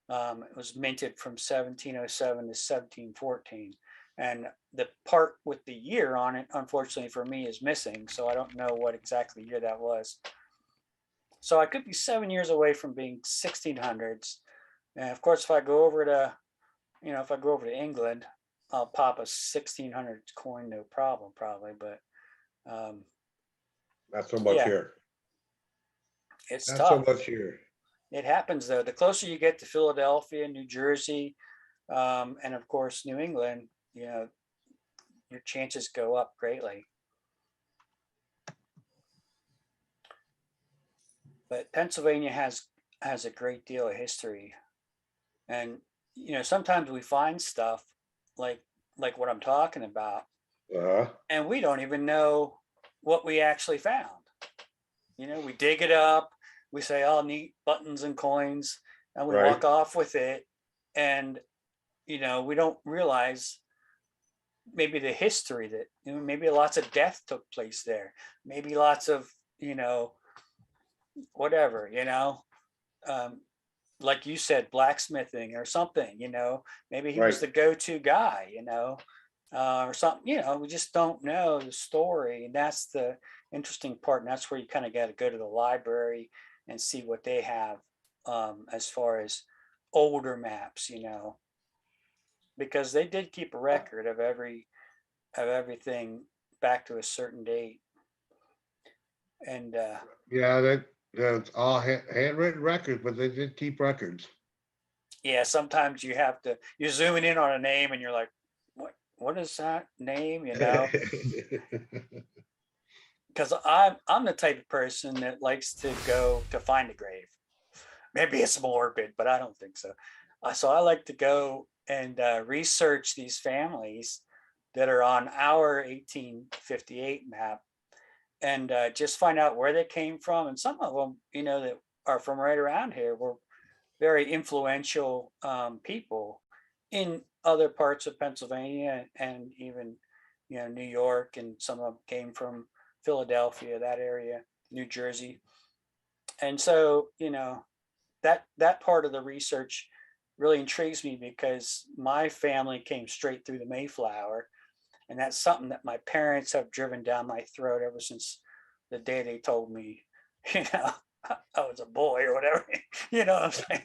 It was minted from 1707 to 1714. And the part with the year on it, unfortunately for me, is missing. So I don't know what exactly year that was. So I could be 7 years away from being 1600s. And of course, if I go over to, if I go over to England, I'll pop a 1600s coin, no problem, probably. But Not so much Yeah. here. it's Not tough. so much here. It happens though. The closer you get to Philadelphia, New Jersey, and of course New England, your chances go up greatly. But Pennsylvania has a great deal of history, and sometimes we find stuff like what I'm talking about, Uh-huh. and we don't even know what we actually found. We dig it up, we say, "Oh, neat buttons and coins," and we Right. walk off with it, and we don't realize maybe the history that maybe lots of death took place there, maybe lots of whatever, like you said, blacksmithing or something, maybe he was Right. the go-to guy, or something, we just don't know the story. And that's the interesting part. And that's where you kind of got to go to the library and see what they have as far as older maps, because they did keep a record of everything back to a certain date. And Yeah, that's all handwritten records, but they did keep records. yeah, sometimes you're zooming in on a name and you're like, what is that name? Because I'm the type of person that likes to go to find a grave. Maybe it's morbid, but I don't think so. So I like to go and research these families that are on our 1858 map, and just find out where they came from. And some of them, that are from right around here, were very influential people in other parts of Pennsylvania and even, New York, and some of them came from Philadelphia, that area, New Jersey. And so, that part of the research really intrigues me, because my family came straight through the Mayflower. And that's something that my parents have driven down my throat ever since the day they told me, I was a boy or whatever, what I'm saying?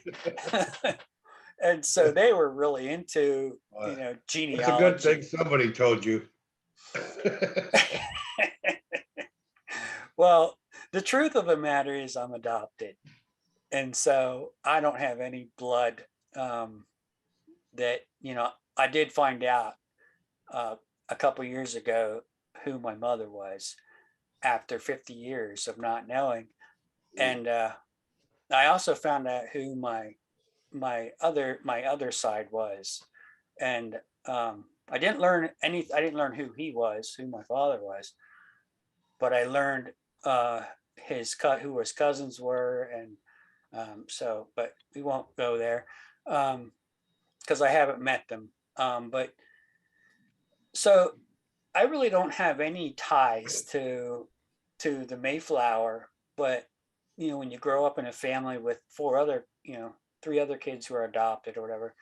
And so they were really into, genealogy. It's a good thing somebody told you. Well, the truth of the matter is I'm adopted. And so I don't have any blood that, I did find out a couple years ago who my mother was after 50 years of not knowing. And I also found out who my other side was. And I didn't learn who he was, who my father was, but I learned who his cousins were. And but we won't go there because I haven't met them. But so I really don't have any ties to the Mayflower. But when you grow up in a family with three other kids who are adopted or whatever,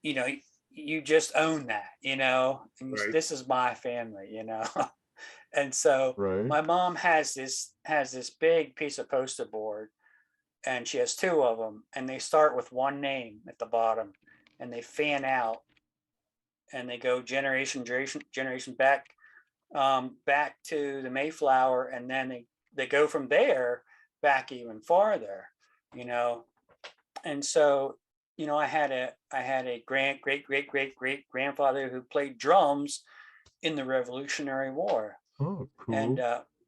you just own that, and Right. this is my family, And so Right. my mom has this big piece of poster board, and she has two of them, and they start with one name at the bottom, and they fan out, and they go generation back to the Mayflower, and then they go from there back even farther, And so, I had a great grandfather who played drums in the Revolutionary War. Oh, cool. And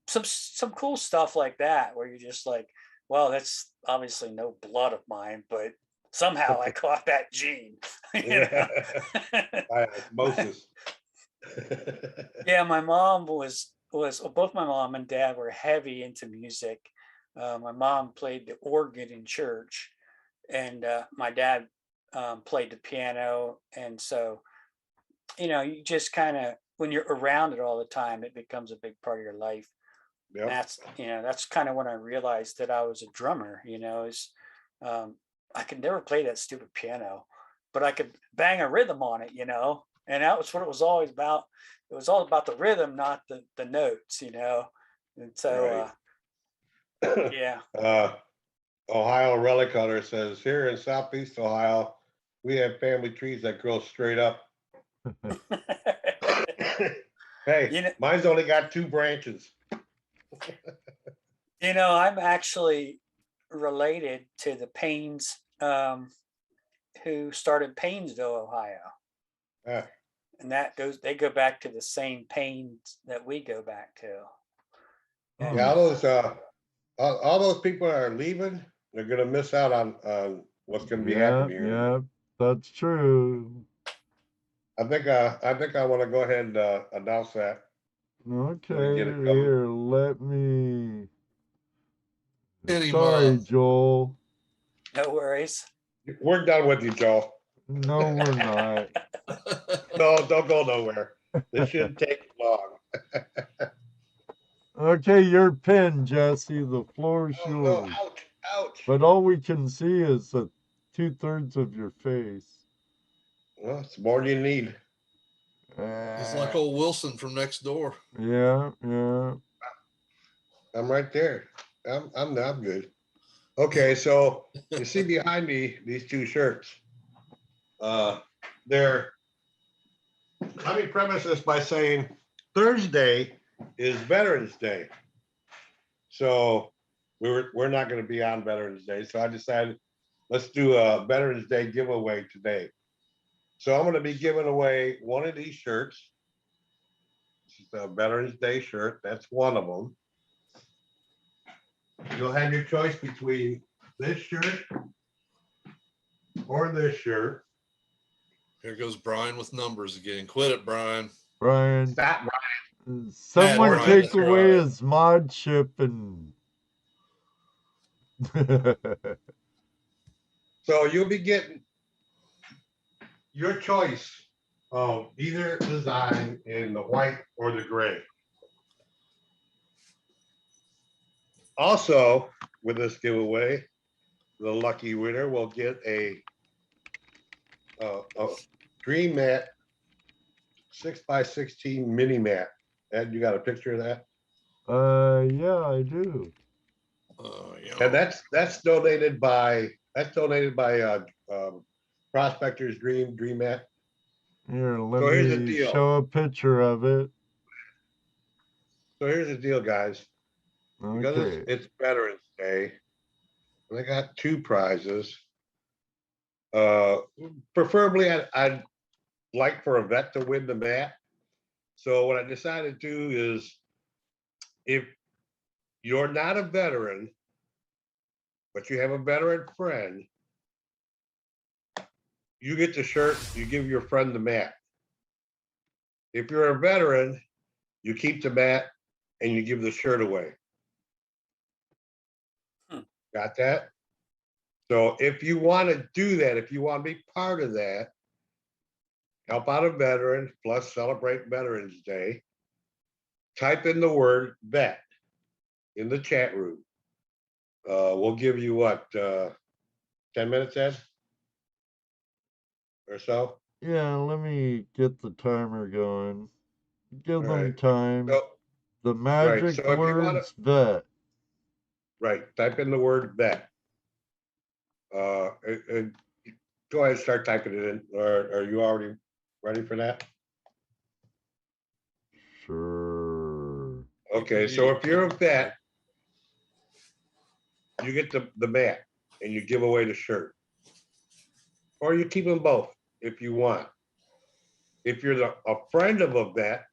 some cool stuff like that, where you're just like, well, that's obviously no blood of mine, but somehow I caught that gene. Osmosis. Yeah, my mom was both my mom and dad were heavy into music. My mom played the organ in church, and my dad played the piano. And so, you just kind of, when you're around it all the time, it becomes a big part of your life. Yep. That's kind of when I realized that I was a drummer, is I could never play that stupid piano, but I could bang a rhythm on it, and that was what it was always about. It was all about the rhythm, not the notes, and so yeah. Ohio Relic Hunter says, here in Southeast Ohio, we have family trees that grow straight up. Hey, mine's only got 2 branches. I'm actually related to the Paynes, who started Paynesville, Ohio. And they go back to the same Paynes that we go back to. Yeah, all those people that are leaving, they're gonna miss out on what's gonna be happening here. Yeah, that's true. I think I want to go ahead and announce that. Okay, here, let me. Any Sorry, month. Joel. No worries. We're done with you, Joel. No, we're not. No, don't go nowhere. This shouldn't take long. Okay, your pen, Jesse. The floor is yours. No, ouch. But all we can see is 2/3 of your face. Well, it's more than you need. It's like old Wilson from next door. Yeah. I'm right there. I'm good. Okay, so you see behind me these 2 shirts. Let me premise this by saying Thursday is Veterans Day. So we're not going to be on Veterans Day. So I decided let's do a Veterans Day giveaway today. So I'm going to be giving away one of these shirts. This is a Veterans Day shirt. That's one of them. You'll have your choice between this shirt or this shirt. Here goes Brian with numbers again. Quit it, Brian. Brian. Stop, Brian. Someone Brian, take that's away right. his mod ship and. So you'll be getting your choice of either design in the white or the gray. Also, with this giveaway, the lucky winner will get a Dream Mat 6x16 mini mat. Ed, you got a picture of that? Yeah, I do. And that's donated by Prospector's Dream Mat. Here, let So here's the me deal. show a picture of it. So here's the deal, guys. Because Okay. it's Veterans Day, and I got 2 prizes. Preferably, I'd like for a vet to win the mat. So what I decided to do is, if you're not a veteran, but you have a veteran friend, you get the shirt, you give your friend the mat. If you're a veteran, you keep the mat and you give the shirt away. Got that? So if you want to do that, if you want to be part of that, help out a veteran, plus celebrate Veterans Day, type in the word vet in the chat room. We'll give you what, 10 minutes, Ed? Or so? Yeah, let me get the timer going. Give them right. time. So, the magic so if you wanna- words vet. Right, type in the word vet. And go ahead and start typing it in, or are you already ready for that? Sure. Okay, so if you're a vet, you get the mat and you give away the shirt. Or you keep them both if you want. If you're a friend of a vet,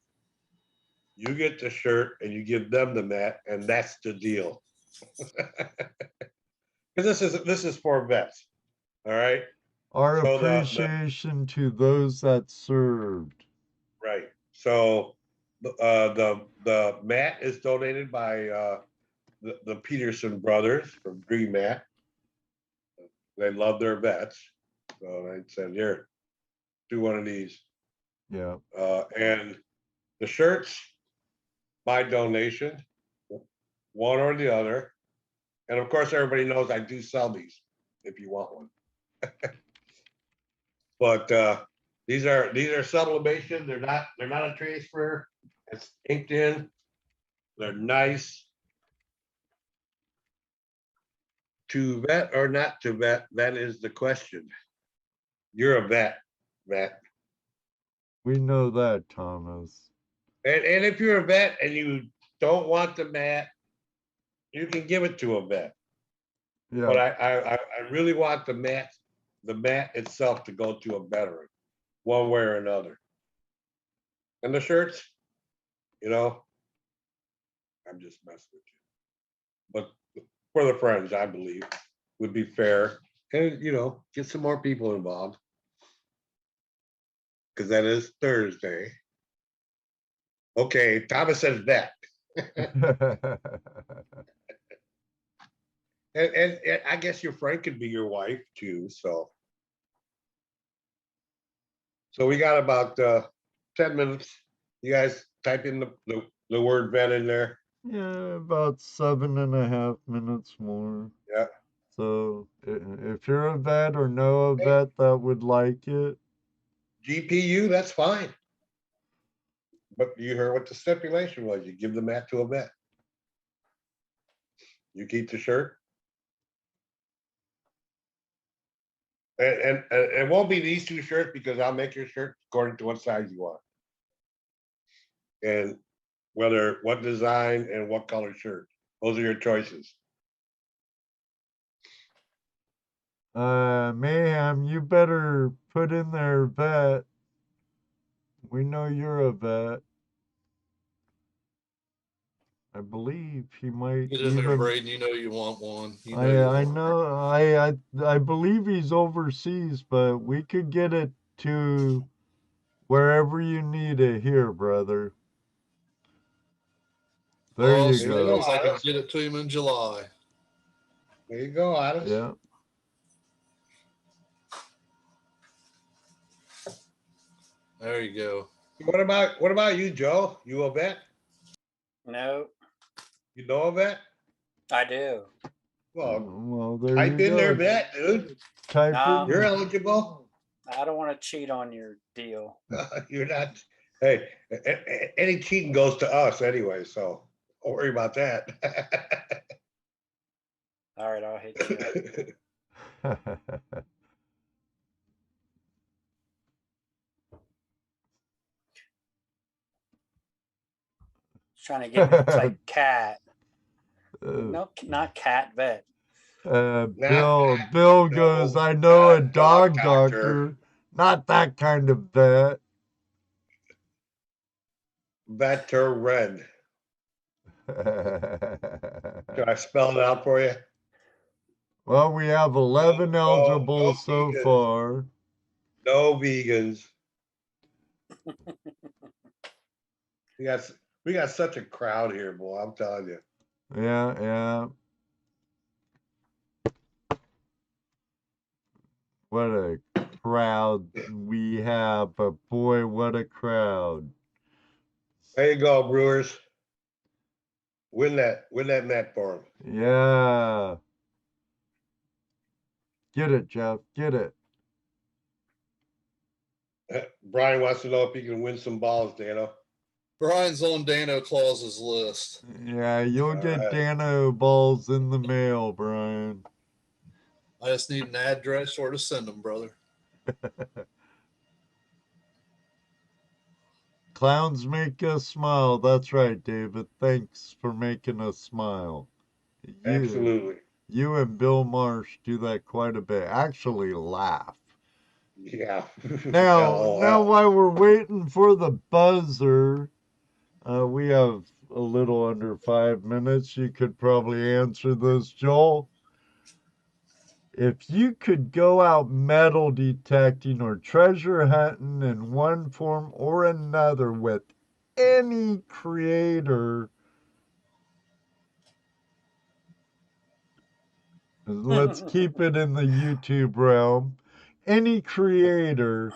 you get the shirt and you give them the mat, and that's the deal. Because this is for vets. All right. Our So appreciation to those that served. Right. So the mat is donated by the Peterson brothers from Dream Mat. They love their vets. So they said, here, do one of these. Yeah. And the shirts, my donation, one or the other. And of course, everybody knows I do sell these if you want one. But these are sublimation. They're not a transfer. It's inked in. They're nice. To vet or not to vet, that is the question. You're a vet, Matt. We know that, Thomas. And if you're a vet and you don't want the mat, you can give it to a vet. Yeah. But I really want the mat itself to go to a veteran, one way or another. And the shirts, you know, I'm just messing with you. But for the friends, I believe, would be fair. And, you know, get some more people involved. Because that is Thursday. Okay, Thomas says vet. And I guess your friend could be your wife too. So we got about 10 minutes. You guys type in the word vet in there. Yeah, about 7.5 minutes more. Yeah. So if you're a vet or know a vet that would like it, GPU, that's fine. But you heard what the stipulation was. You give the mat to a vet. You keep the shirt. And it won't be these two shirts because I'll make your shirt according to what size you want. And what design and what color shirt. Those are your choices. Mayhem, you better put in there vet. We know you're a vet. I believe he might Get in there, even. Braden. You know you want one. You know I you want know. I believe he's overseas, but we could get it to wherever you need it here, brother. There All you as go. soon as I can get it to him in July. There you go, Ottis. Yeah. There you go. What about you, Joe? You a vet? No, You know a vet? I do. Well, There type you in go. their vet, dude. Type in. You're eligible. I don't want to cheat on your deal. You're not. Hey, any cheating goes to us anyway, so don't worry about that. All right, I'll hit you up. Trying to get me to type cat. No, not cat vet. Bill goes, I know a dog doctor, not that kind of vet. Veteran. Can I spell it out for you? Well, we have 11 eligible so vegans. far. No vegans. We got such a crowd here, boy. I'm telling you. Yeah. What a crowd we have, but boy, what a crowd. There you go, Brewers. Win that net for them. Yeah. Get it, Jeff. Get it. Brian wants to know if he can win some balls, Dano. Brian's on Dano Claus's list. Yeah, you'll get right. Dano balls in the mail, Brian. I just need an address where to send them, brother. Clowns make us smile. That's right, David. Thanks for making us smile. Absolutely. You and Bill Marsh do that quite a bit. Actually laugh. Yeah. Now while we're waiting for the buzzer, we have a little under 5 minutes. You could probably answer this, Joel. If you could go out metal detecting or treasure hunting in one form or another with any creator, let's keep it in the YouTube realm, any creator,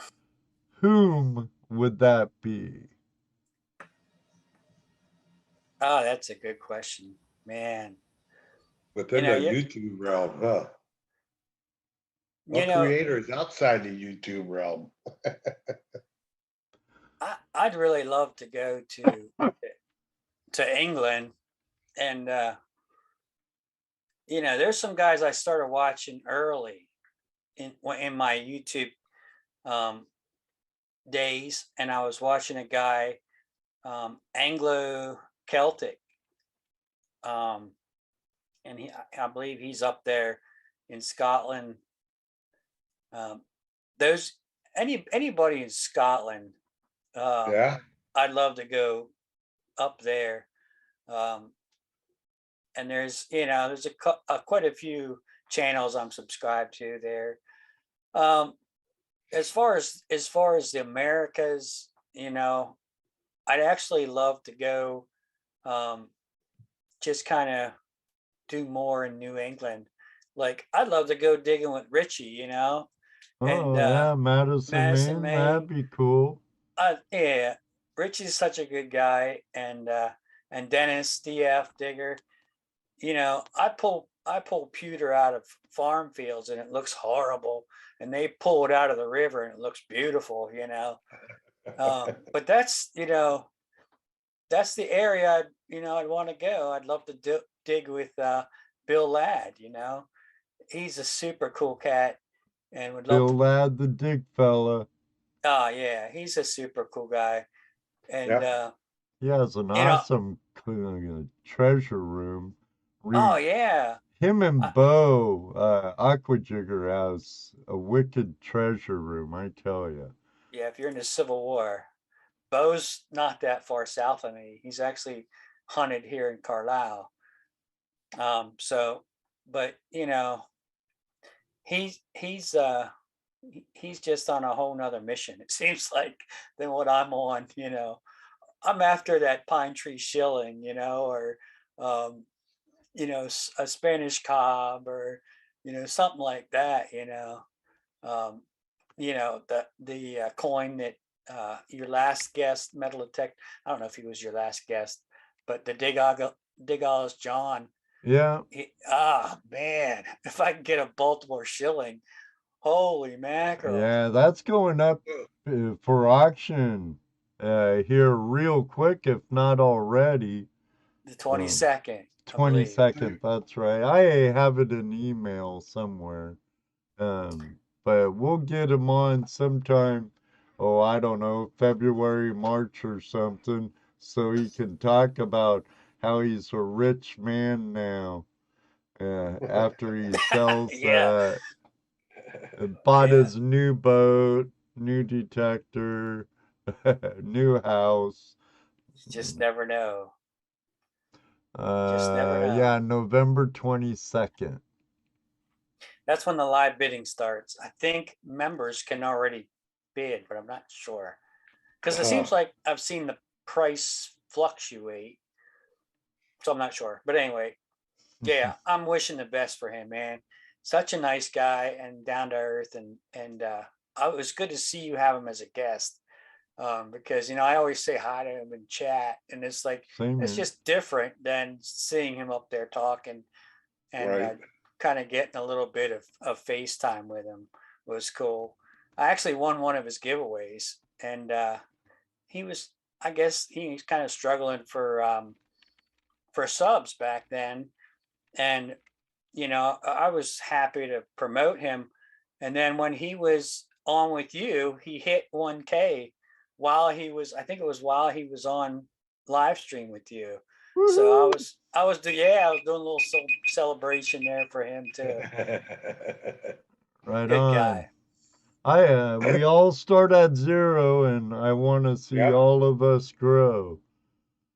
whom would that be? Oh, that's a good question, man. Within the YouTube realm, huh? You know, creators outside the YouTube realm. I'd really love to go to England, and you know, there's some guys I started watching early in my YouTube days, and I was watching a guy, Anglo Celtic, and I believe he's up there in Scotland. Those anybody in Scotland, Yeah. I'd love to go up there. And there's quite a few channels I'm subscribed to there. As far as the Americas, you know, I'd actually love to go, just kind of do more in New England. Like, I'd love to go digging with Richie, you know, and Oh, yeah, Madison, Madison, Maine. That'd be cool. yeah, Richie's such a good guy, and Dennis DF Digger. You know, I pull pewter out of farm fields and it looks horrible, and they pull it out of the river and it looks beautiful. You know, but that's, you know, that's the area I'd want to go. I'd love to dig with Bill Ladd. You know, he's a super cool cat, and would love Bill Ladd, the dig fella. Oh yeah, he's a super cool guy, and Yeah. He has an awesome treasure room. Oh yeah, Him and Bo, Aquajigger has a wicked treasure room, I tell you. yeah. If you're in the Civil War, Bo's not that far south of me. He's actually hunted here in Carlisle. So, but you know, he's just on a whole nother mission, it seems like, than what I'm on. You know, I'm after that pine tree shilling, you know, or you know, a Spanish cob, or you know, something like that. You know, the coin that your last guest metal detect. I don't know if he was your last guest, but the Digall's John. Yeah. Man, if I can get a Baltimore shilling, holy mackerel. Yeah, that's going up for auction here real quick, if not already. The 22nd. 22nd, that's right. I have it in email somewhere. But we'll get him on sometime, I don't know, February, March or something, so he can talk about how he's a rich man now, after he sells, Yeah. bought his new boat, new detector, new house. You just never know. Just never know. Yeah, November 22nd. That's when the live bidding starts. I think members can already bid, but I'm not sure. Because it seems like I've seen the price fluctuate. So I'm not sure. But anyway, yeah, I'm wishing the best for him, man. Such a nice guy and down to earth, and it was good to see you have him as a guest. Because, you know, I always say hi to him in chat, and it's like, it's just different than seeing him up there talking, and Right. kind of getting a little bit of FaceTime with him was cool. I actually won one of his giveaways, and I guess he's kind of struggling for subs back then. And, you know, I was happy to promote him. And then when he was on with you, he hit 1K while he was on live stream with you. Woo-hoo. So I was doing a little celebration there for him too. Right. Good on. Guy. We all start at 0, and I want to see all of us grow.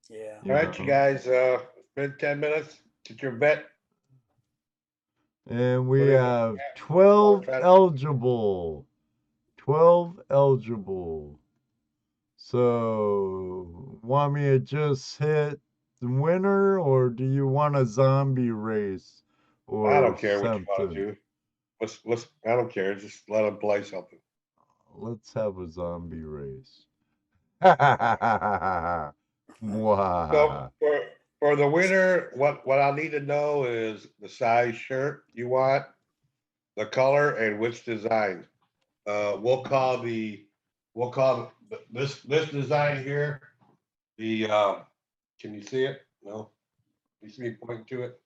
Yeah. All right, you guys, it's been 10 minutes. Get your bet. And we have 12 eligible. 12 eligible. So, want me to just hit the winner, or do you want a zombie race? Or I don't care something? what you want to do. Let's, I don't care. Just let them play something. Let's have a zombie race. So for the winner, what I need to know is the size shirt you want, the color and which design. We'll call this design here, the, can you see it? No? You see me pointing to it?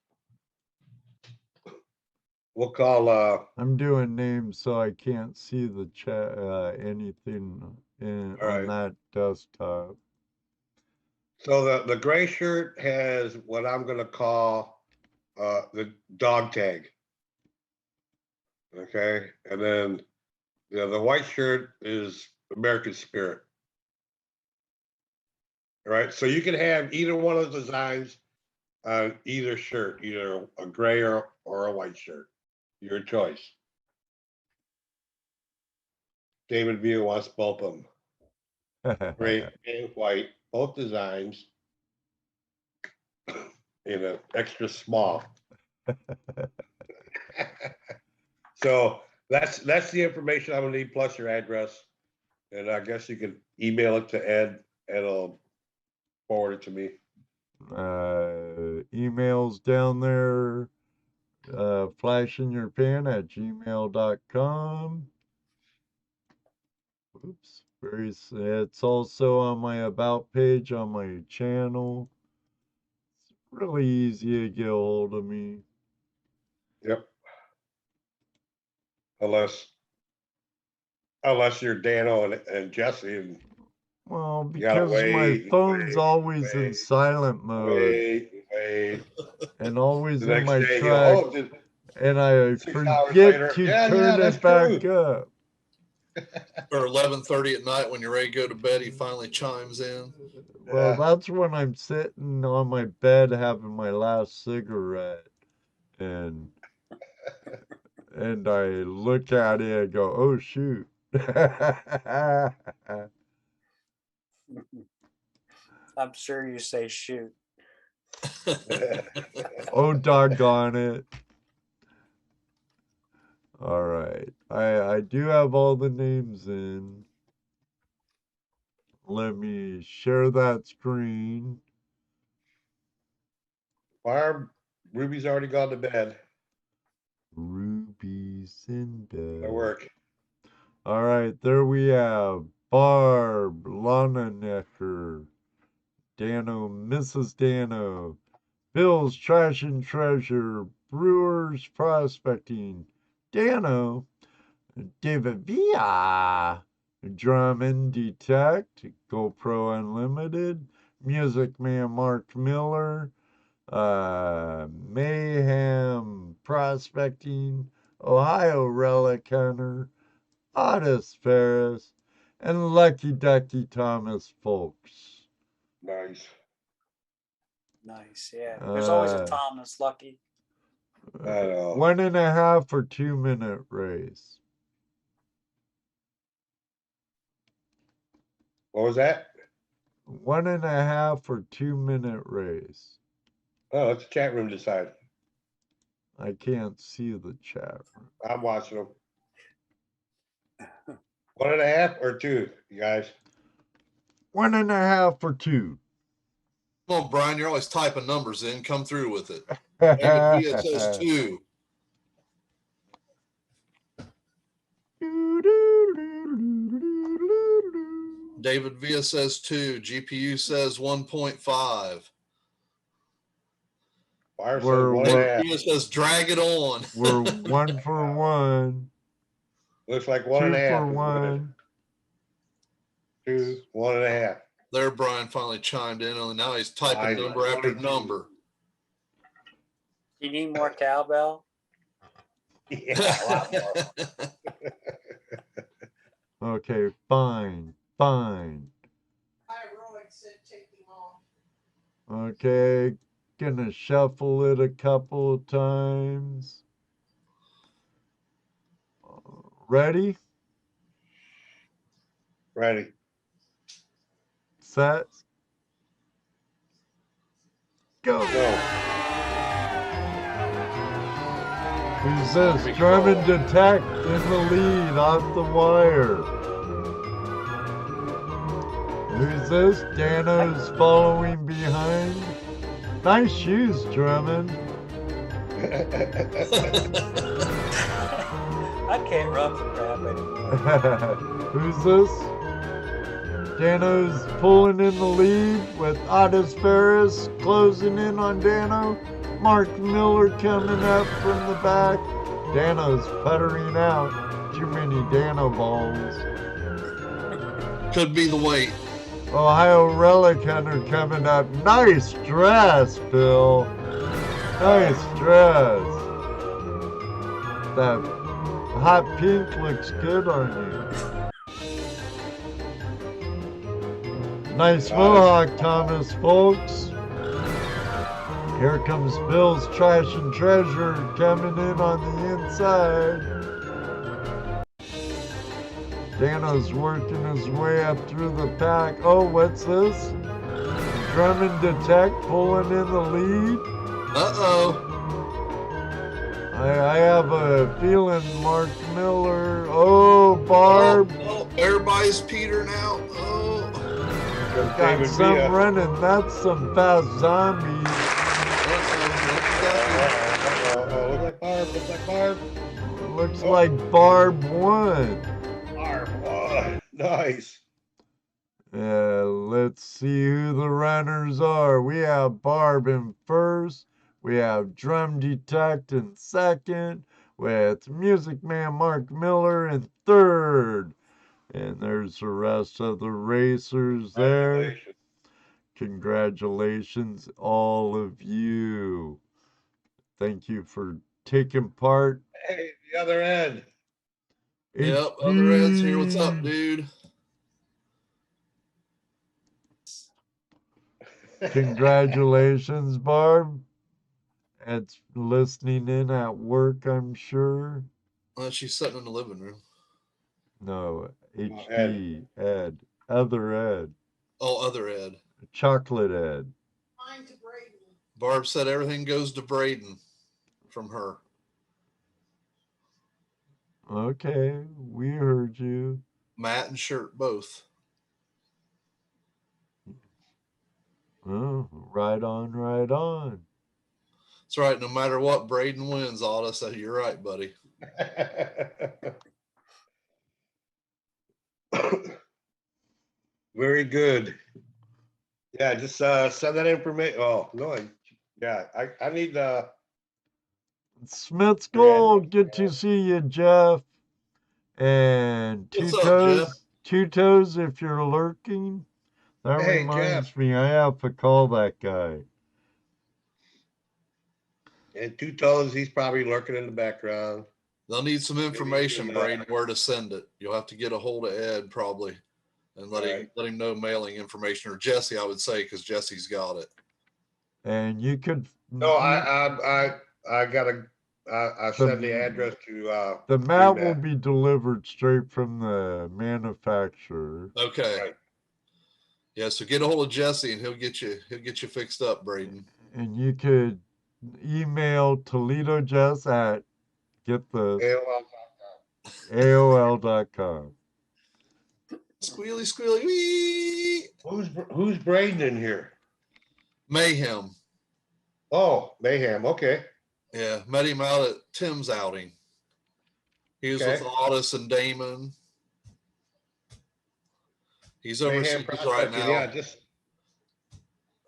We'll call, I'm doing names so I can't see the chat, anything on right. that desktop. so the gray shirt has what I'm gonna call, the dog tag. Okay, and then the white shirt is American Spirit. All right, so you can have either one of the designs on either shirt, either a gray or a white shirt. Your choice. David View wants both of them. Gray and white, both designs in an extra small. So that's the information I'm gonna need, plus your address. And I guess you can email it to Ed, and he'll forward it to me. Emails down there, flashinyourpan@gmail.com. Oops. It's also on my about page on my channel. It's really easy to get a hold of me. Yep. Unless you're Dano and Jesse, and Well, you gotta because my wait, phone's wait, always in wait, silent mode wait. and always The in next my day, track, you and I 6 hours forget later, to yeah, turn that's it back true. up. Or 11:30 at night when you're ready to go to bed, he finally chimes in. Well, Yeah. that's when I'm sitting on my bed having my last cigarette, and I look at it and go, "Oh shoot!" I'm sure you say shoot. Oh doggone it! All right, I do have all the names in. Let me share that screen. Barb, Ruby's already gone to bed. Ruby's in bed. At work. All right, there we have Barb, Lana Necker, Dano, Mrs. Dano, Bill's Trash and Treasure, Brewers Prospecting, Dano, David Villa, DrumnDetect, GoPro Unlimited, Music Man Mark Miller, Mayhem Prospecting, Ohio Relic Hunter, Ottis Farris, and Lucky Ducky Thomas Folks. Nice. Nice, yeah. There's always a Uh, Thomas Lucky. I know. 1.5 or 2 minute race. What was that? 1.5 or 2 minute race. Oh, let the chat room decide. I can't see the chat room. I'm watching them. 1.5 or 2, you guys? 1.5 or 2. Come on, Brian, you're always typing numbers in. Come through with it. David Villa says 2. David Villa says 2. GPU says 1.5. Fire says We're- 1.5. Villa says drag it on. We're 1 for 1. Looks like 2 1.5. for is 1. 2, 1.5. There, Brian finally chimed in on. Now he's typing Nice. number after 22. number. You need more cowbell? Yeah, a lot more. Okay, fine. Okay, gonna shuffle it a couple of times. Ready? Ready. Set. Go. Go. Who's this? DrumnDetect in the lead off the wire. Who's this? Dano's following behind. Nice shoes, Drummond. I can't run for crap anymore. Who's this? Dano's pulling in the lead with Ottis Farris closing in on Dano. Mark Miller coming up from the back. Dano's puttering out. Too many Dano balls. Could be the weight. Ohio Relic Hunter coming up. Nice dress, Bill. Nice dress. That hot pink looks good on you. Nice mohawk, Thomas, folks. Here comes Bill's Trash and Treasure coming in on the inside. Dano's working his way up through the pack. Oh, what's this? DrumnDetect pulling in the lead. Uh-oh. I have a feeling Mark Miller. Oh, Barb. Oh, everybody's Peter now. Oh. Got some running. That's some fast zombies. Look like Barb. Looks like Barb. Looks like Barb won. Barb won. Nice. Let's see who the runners are. We have Barb in first. We have DrumnDetect in second, with Music Man Mark Miller in third. And there's the rest of the racers there. Congratulations, all of you. Thank you for taking part. Hey, the other end. Yep, other Ed's here. What's up, dude? Congratulations, Barb. Ed's listening in at work, I'm sure. Well, she's sitting in the living room. No, HD, Ed. Other Ed. Oh, other Ed. Chocolate Ed. Barb said everything goes to Braden from her. Okay, we heard you. Matt and Shirt both. Oh, right on, right on. That's right. No matter what, Braden wins, Ottis. You're right, buddy. Very good. Yeah, just send that information. Oh no, I need Smith's Gold, good to see you, Jeff. And What's up, Jeff? Two Toes, if you're lurking. That Hey, reminds Jeff. me, I have to call that guy. and Two Toes. He's probably lurking in the background. They'll need some information, can, Braden, where to send it. You'll have to get a hold of Ed probably and let him know mailing information, or Jesse, I would say, because Jesse's got it. And you could. No, I send the address to The mat will be delivered straight from the manufacturer. Okay. Right. Yeah, so get a hold of Jesse and he'll get you fixed up, Braden. And you could email Toledo Jess at AOL.com. Squealy, squealy, wee. Who's Braden in here? Mayhem. Oh, Mayhem. Okay. Yeah, met him out at Tim's outing. He was with Ottis and Damon. He's overseas right now. Yeah,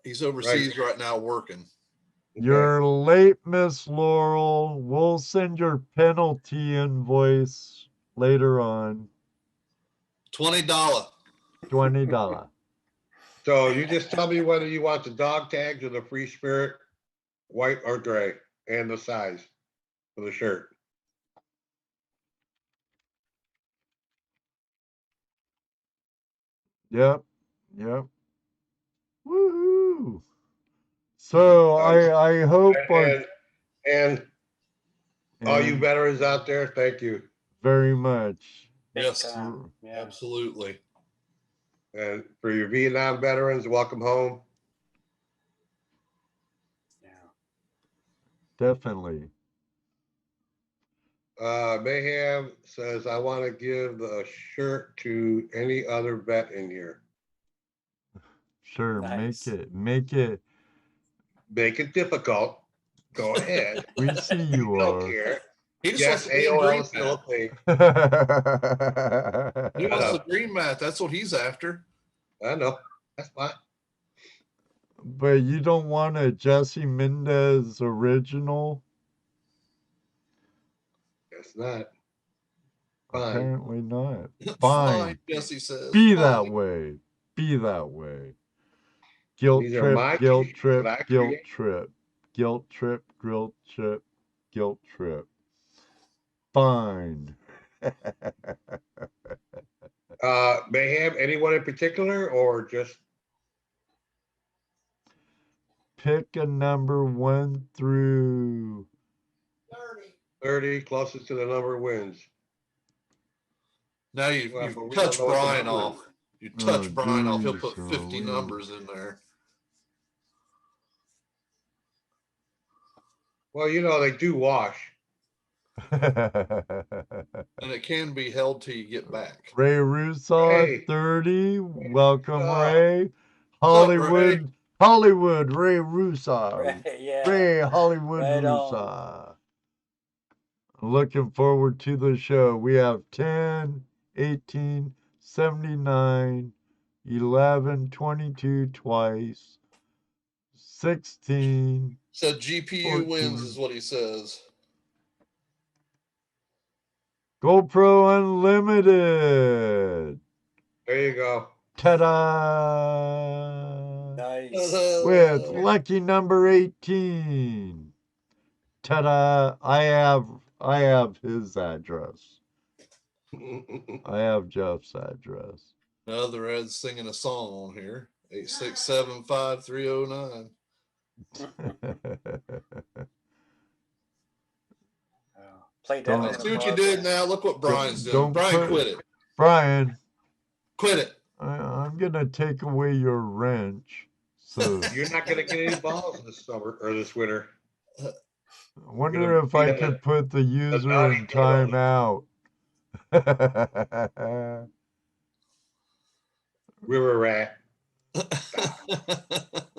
he's overseas right now working. You're late, Miss Laurel. We'll send your penalty invoice later on. $20. $20. So you just tell me whether you want the dog tags or the free spirit, white or gray, and the size for the shirt. Yep. Woohoo! So I hope and all you veterans out there, thank you very much. Yes, Yeah. absolutely. And for your Vietnam veterans, welcome home. Yeah. Definitely. Mayhem says, I want to give the shirt to any other vet in here. Sure, Nice. make it. Make it difficult. Go ahead. We see you Don't are. care. He just Yes, wants to be in AOL Dream is still a Mat. thing. He I wants know. the Dream Mat. That's what he's after. I know. That's fine. But you don't want a Jesse Mendez original? It's not. Fine. Apparently not. Fine, Fine. Jesse says. Be Fine. that way. Be that way. Guilt These are trip, my guilt t-shirts trip, that I guilt create. trip. Guilt trip, guilt trip, guilt trip. Fine. Mayhem, anyone in particular or just Pick a number 1 through 30, closest to the number wins? Now you've Well, but we touched don't know what the Brian number off. is. You touch Oh, Brian off. He'll geez, put 50 Louise. numbers in there. Well, you know, they do wash. And it can be held till you get back. Ray Russo, Ray. 30. Welcome, Russo. Ray. Ray? Hollywood, Ray Russo. Right, yeah. Ray Hollywood Right on. Russo. Looking forward to the show. We have 10, 18, 79, 11, 22 twice, 16. Said GPU wins 14. is what he says. GoPro Unlimited. There you go. Ta-da! Nice. With lucky number 18. Ta-da! I have his address. I have Jeff's address. Another Ed's singing a song on here. 8675309. Played Don't- that. I on see the what you bar. did now. Look what Brian's doing. Don't Brian, put- quit it. Brian, Quit it. I'm gonna take away your wrench. So You're not going to get any balls this summer or this winter. I wonder if I could put the user naughty in timeout. River rat.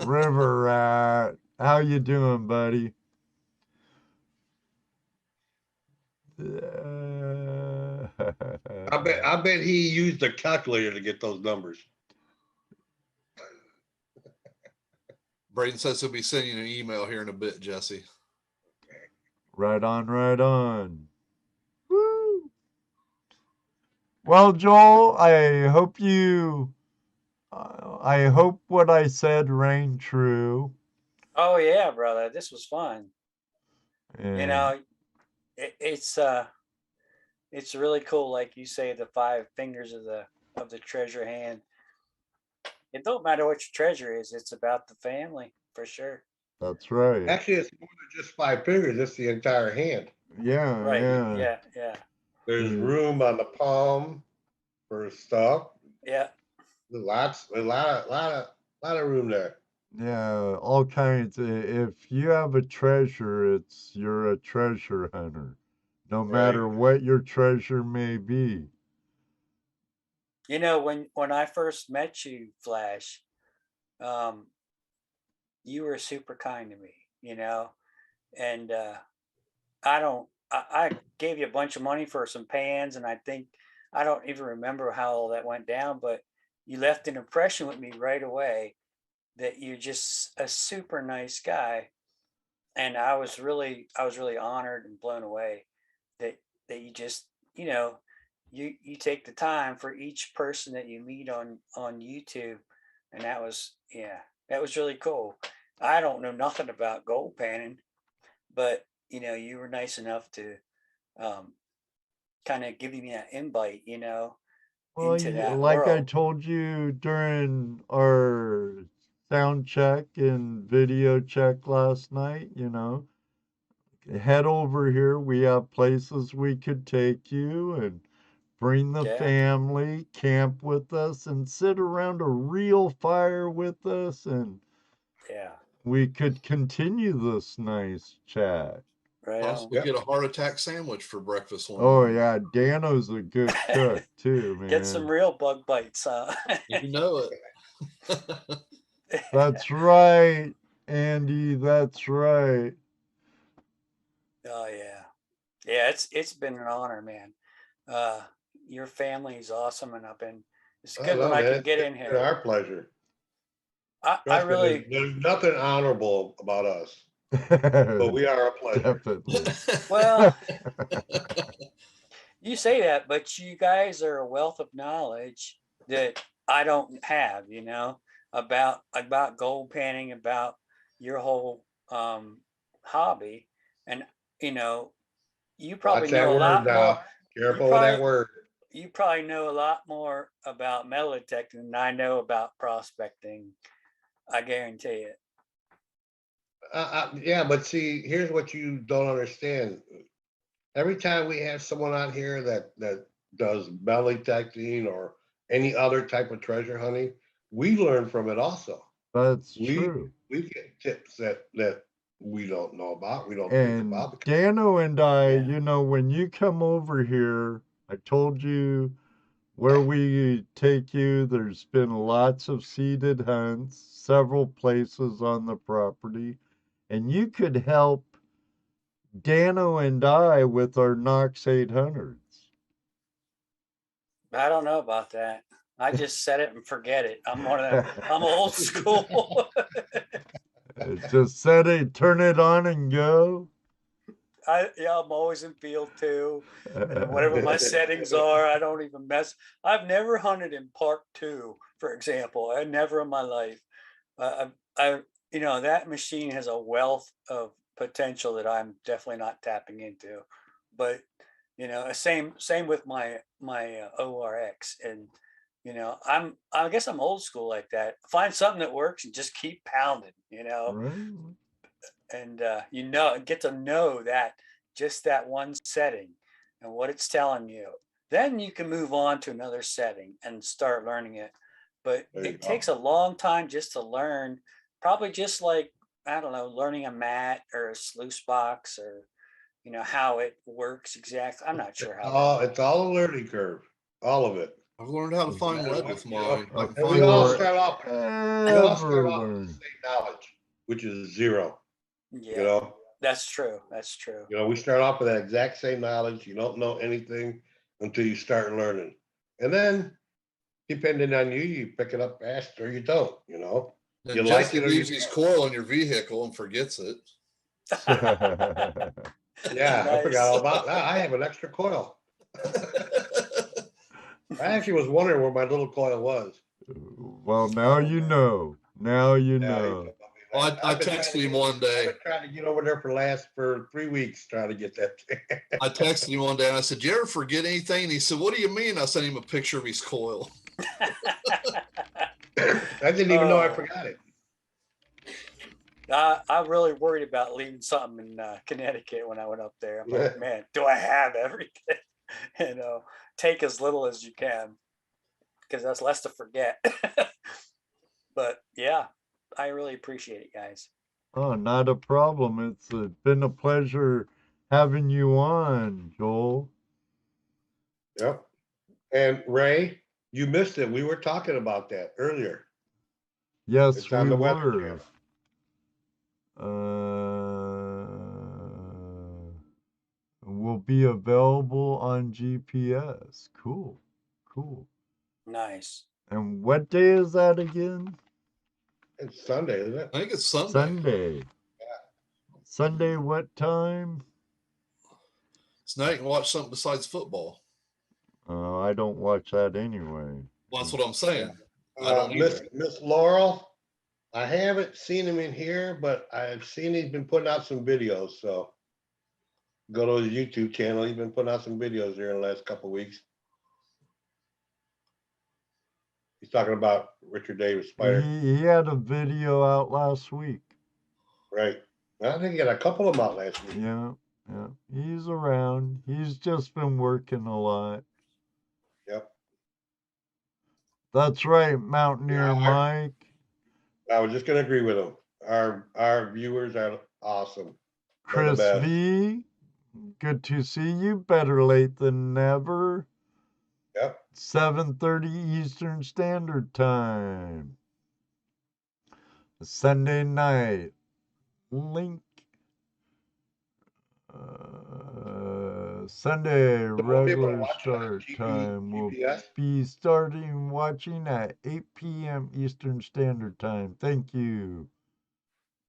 River Rat, how you doing, buddy? I bet he used a calculator to get those numbers. Braden says he'll be sending you an email here in a bit, Jesse. Right on, right on. Woo! Well, Joel, I hope what I said rang true. Oh yeah, brother. This was fun. You And know, it's really cool. Like you say, the 5 fingers of the treasure hand. It don't matter what your treasure is. It's about the family for sure. that's right. Actually, it's more than just 5 fingers. It's the entire hand. Yeah, Right. yeah. Yeah. There's Mm. room on the palm for stuff. Yeah. A lot of room there. Yeah, all kinds. If you have a treasure, you're a treasure hunter, no matter what your treasure may be. You know, when I first met you, Flash, you were super kind to me, you know, and I gave you a bunch of money for some pans, and I don't even remember how all that went down, but you left an impression with me right away that you're just a super nice guy, and I was really honored and blown away that you just, you know, you take the time for each person that you meet on YouTube, and that was really cool. I don't know nothing about gold panning, but you know, you were nice enough to kind of give me that invite, you know, Well, into that like I world. told you during our sound check and video check last night, you know, head over here. We have places we could take you and bring the Yeah. family, camp with us, and sit around a real fire with us, and Yeah, we could continue this nice chat. right on. Possibly Yep. get a heart attack sandwich for breakfast one Oh morning. yeah, Dano's a good cook too, man. Get some real bug bites, huh? You know it. That's right, Andy. That's right. Oh yeah. Yeah, it's been an honor, man. Your family is awesome, and it's I good when know, I man. can get in It's been here. our pleasure. I Trust me, really, there's nothing honorable about us, but we are a pleasure. Definitely. well, you say that, but you guys are a wealth of knowledge that I don't have, about gold panning, about your whole hobby. And you probably Watch that know a word lot more. now. You Careful with probably that word. you probably know a lot more about metal detecting than I know about prospecting. I guarantee it. Yeah, but see, here's what you don't understand. Every time we have someone out here that does metal detecting or any other type of treasure hunting, we learn from it also. That's We true. we get tips that we don't know about, we don't think And about. Dano and I, Yeah. when you come over here, I told you where we take you. There's been lots of seeded hunts, several places on the property, and you could help Dano and I with our Knox 800s. I don't know about that. I just set it and forget it. I'm one of them. I'm old school. Just set it, turn it on, and go. I'm always in field two, and whatever my settings are, I don't even mess. I've never hunted in Park 2, for example. I never in my life. That machine has a wealth of potential that I'm definitely not tapping into. But same with my ORX, and I guess I'm old school like that. Find something that works and just keep pounding. Right? And get to know that just that one setting and what it's telling you. Then you can move on to another setting and start learning it. But it takes a long time just to learn, probably just like, I don't know, learning a mat or a sluice box, or how it works exactly. I'm not sure how It's all a learning curve, all of it. I've learned how to find lead with mine. I can And we find all lead. start off. We all start off with the Ever same knowledge, which is zero. Yeah, that's true. That's true. We start off with that exact same knowledge. You don't know anything until you start learning. And then, depending on you, you pick it up fast or you don't, And You like Jesse it or you leaves his coil in your vehicle and forgets it. Yeah, I forgot Nice. all about that. I have an extra coil. I actually was wondering where my little coil was. Well, now you know. Now you Yeah, know. Well, I texted him one I've day. been trying to get over there for 3 weeks trying to get that thing. I texted him one day and I said, "Do you ever forget anything?" And he said, "What do you mean?" I sent him a picture of his coil. I didn't even know I forgot it. I'm really worried about leaving something in Connecticut when I went up there. I'm like, man, do I have everything? Take as little as you can, because that's less to forget. But yeah, I really appreciate it, guys. Oh, not a problem. It's been a pleasure having you on, Joel. Yep. And Ray, you missed it. We were talking about that earlier. Yes, It's we on the web were. Will be available on GPS. Cool. Cool. Nice. And what day is that again? It's Sunday, isn't it? I think it's Sunday. Sunday. Sunday, what time? So now you can watch something besides football. I don't watch that anyway. Well, that's what I'm saying. I don't Miss Laurel, I haven't seen him in here, but I've seen he's been putting out some videos. So go to his YouTube channel. He's been putting out some videos here in the last couple of weeks. He's talking about Richard Davis Spider. He had a video out last week. Right. I think he got a couple of them out last week. Yeah. He's around. He's just been working a lot. Yep. That's right, Mountaineer Mike. I was just going to agree with him. Our viewers are awesome. Chris V, good to see you. Better late than never. Yep. 7:30 Eastern Standard Time. Sunday night. Link. Sunday we'll be able to regular watch it on start time will GPS. be starting watching at 8 p.m. Eastern Standard Time. Thank you.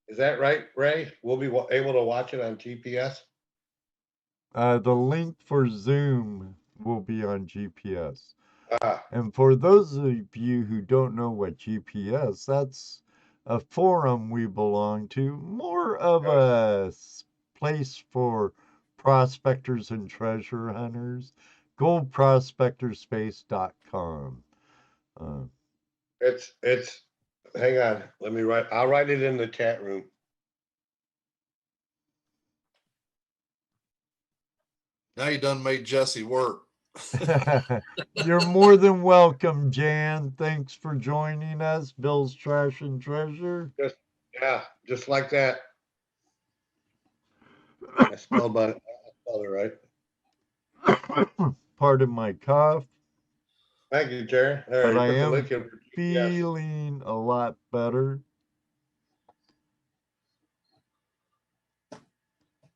Is that right, Ray? We'll be able to watch it on GPS. The link for Zoom will be on GPS. Ah, And for those of you who don't know what GPS, that's a forum we belong to, more of a place for prospectors and treasure hunters. Goldprospectorspace.com. it's. Hang on. Let me write. I'll write it in the chat room. Now you done made Jesse work. You're more than welcome, Jan. Thanks for joining us. Bill's Trash and Treasure. Just like that. I spelled it right. Pardon my cough. Thank you, Jerry. All But right, I put the am link in for GPS. feeling a lot better.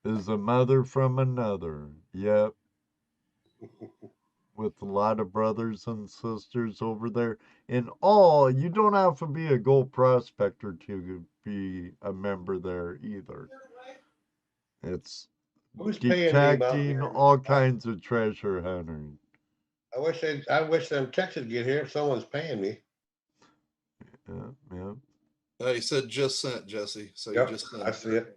Is a mother from another. Yep. With a lot of brothers and sisters over there. In all, you don't have to be a gold prospector to be a member there either. It's Who's paying me, Mountain detecting Deer? all kinds of treasure hunting. I wish them checks would get here. Someone's paying me. Yeah. He said just sent, Jesse. So Yep, you just sent. I see it.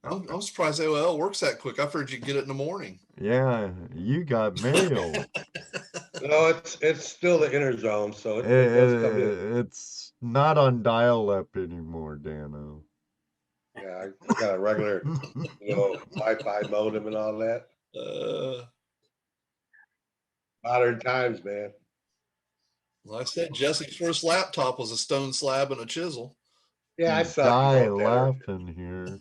I'm surprised AOL works that quick. I figured you'd get it in the morning. Yeah, you got mail. No, it's still the inner zone, so it does come in. It's not on dial-up anymore, Dano. Yeah, I got a regular, Wi-Fi modem and all that. Modern times, man. Like I said, Jesse's first laptop was a stone slab and a chisel. Yeah, I You saw die you out laughing here. there.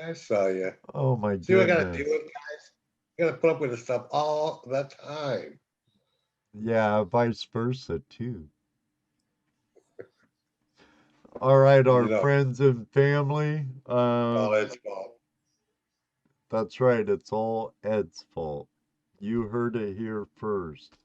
I saw you. Oh my See what I gotta goodness. deal with, guys? I gotta put up with this stuff all the time. Yeah, vice versa too. All right, our friends and family. All Ed's fault. That's right. It's all Ed's fault. You heard it here first.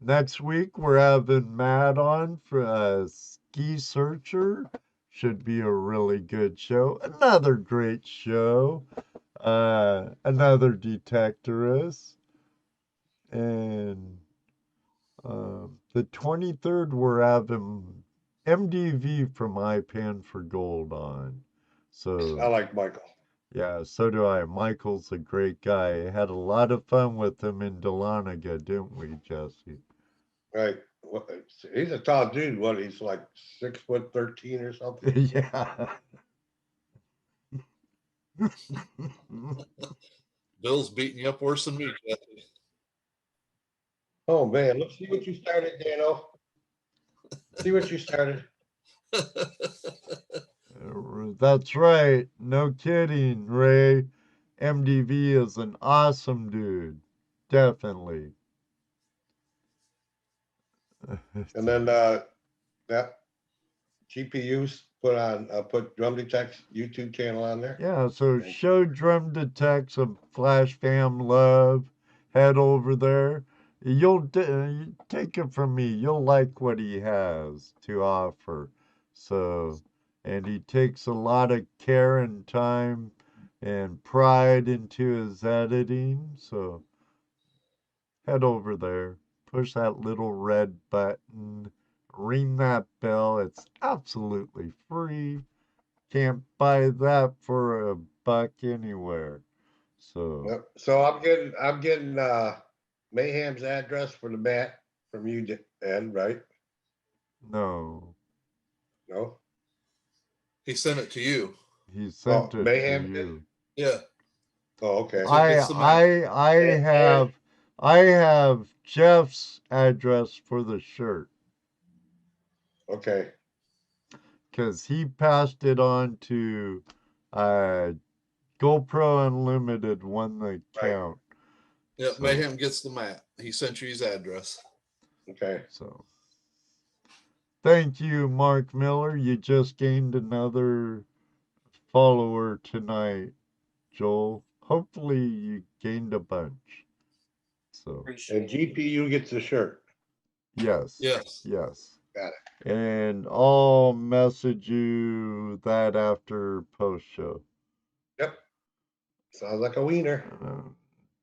Next week we're having Matt on for a ski searcher. Should be a really good show. Another great show. Another detectorist. And the 23rd we're having MDV from iPan for Gold on. So I like Michael. yeah, so do I. Michael's a great guy. Had a lot of fun with him in Dahlonega, didn't we, Jesse? Right. He's a tall dude. What, he's like 6'13" or something? Yeah. Bill's beating you up worse than me, Jesse. Oh man, let's see what you started, Dano. See what you started. That's right. No kidding, Ray. MDV is an awesome dude. Definitely. And then that GPUs put DrumnDetect's YouTube channel on there. Yeah, so show DrumnDetect some Flash Fam love. Head over there. You'll take it from me. You'll like what he has to offer. So, and he takes a lot of care and time and pride into his editing. So, head over there. Push that little red button. Ring that bell. It's absolutely free. Can't buy that for $1 anywhere. So Yep. So I'm getting Mayhem's address for the mat from you, Ed, right? no, No. He sent it to you. he sent it Mayhem to did? you. Yeah. Oh, okay. So it gets the map. I have Jeff's address for the shirt Okay. because he passed it on to GoPro Unlimited won the count. Yeah, So- Mayhem gets the map. He sent you his address. Okay. So thank you, Mark Miller. You just gained another follower tonight, Joel. Hopefully you gained a bunch. So Appreciate And it. GPU gets a shirt. yes. Yes. Yes. Got it. And I'll message you that after post show. Yep. Sounds like a wiener.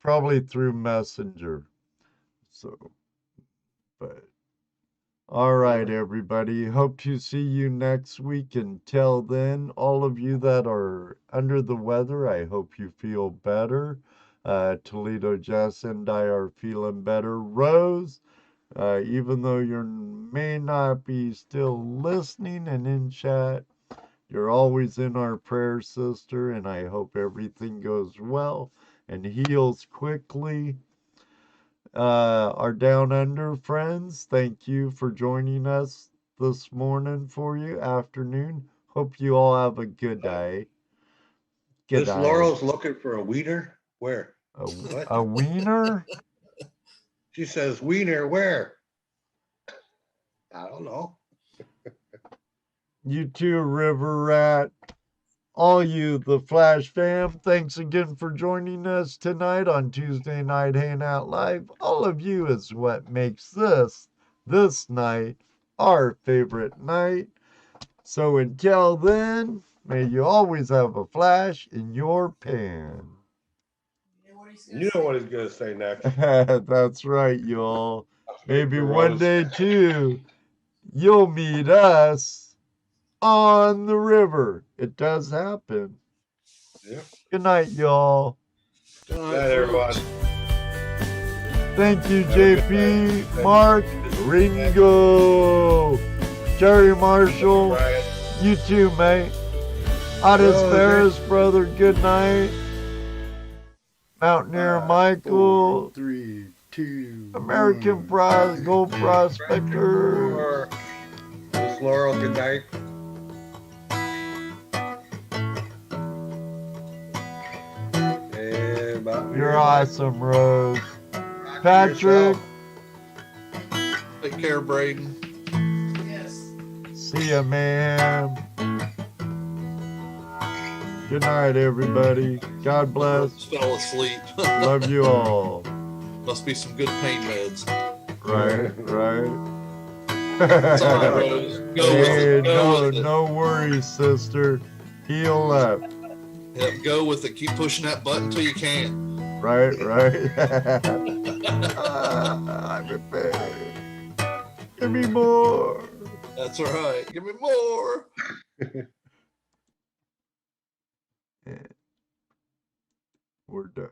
Probably through Messenger. So, but all right, everybody. Hope to see you next week. Until then, all of you that are under the weather, I hope you feel better. Toledo, Jess, and I are feeling better. Rose, even though you may not be still listening and in chat, you're always in our prayers, sister, and I hope everything goes well and heals quickly. Our Down Under friends, thank you for joining us this morning for you, afternoon. Hope you all have a good day. Good This night. Laurel's looking for a wiener. Where? What? A wiener? She says, wiener, where? I don't know. You too, River Rat. All you, the Flash fam, thanks again for joining us tonight on Tuesday Night Hangout Live. All of you is what makes this night our favorite night. So until then, may you always have a flash in your pan. You know what he's going to say next. That's right, y'all. Maybe For one Rose. day, too, you'll meet us on the river. It does happen. Yep. Good night, y'all. Good Good night, night, everyone. folks. Thank you, Have a good JP, night. Mark, Ringo, Jerry Marshall. Brian. You too, mate. Ottis Hello, Farris, brother, good night. Mountaineer Michael, 3, 2, American Gold Prospector. Or Miss Laurel, good night. And You're awesome, Rose. Rock Patrick, yourself. Take care, Braden. see ya, man. Good night, everybody. God bless. Just fell asleep. Love you all. Must be some good pain meds. Right, right. It's all right, Rose. Go with Hey, it. Go with it. no worries, sister. Heal up. Yep, go with it. Keep pushing that button till you can. Right, right. I'm in pain. Give me more. That's all right. Give me more. We're done.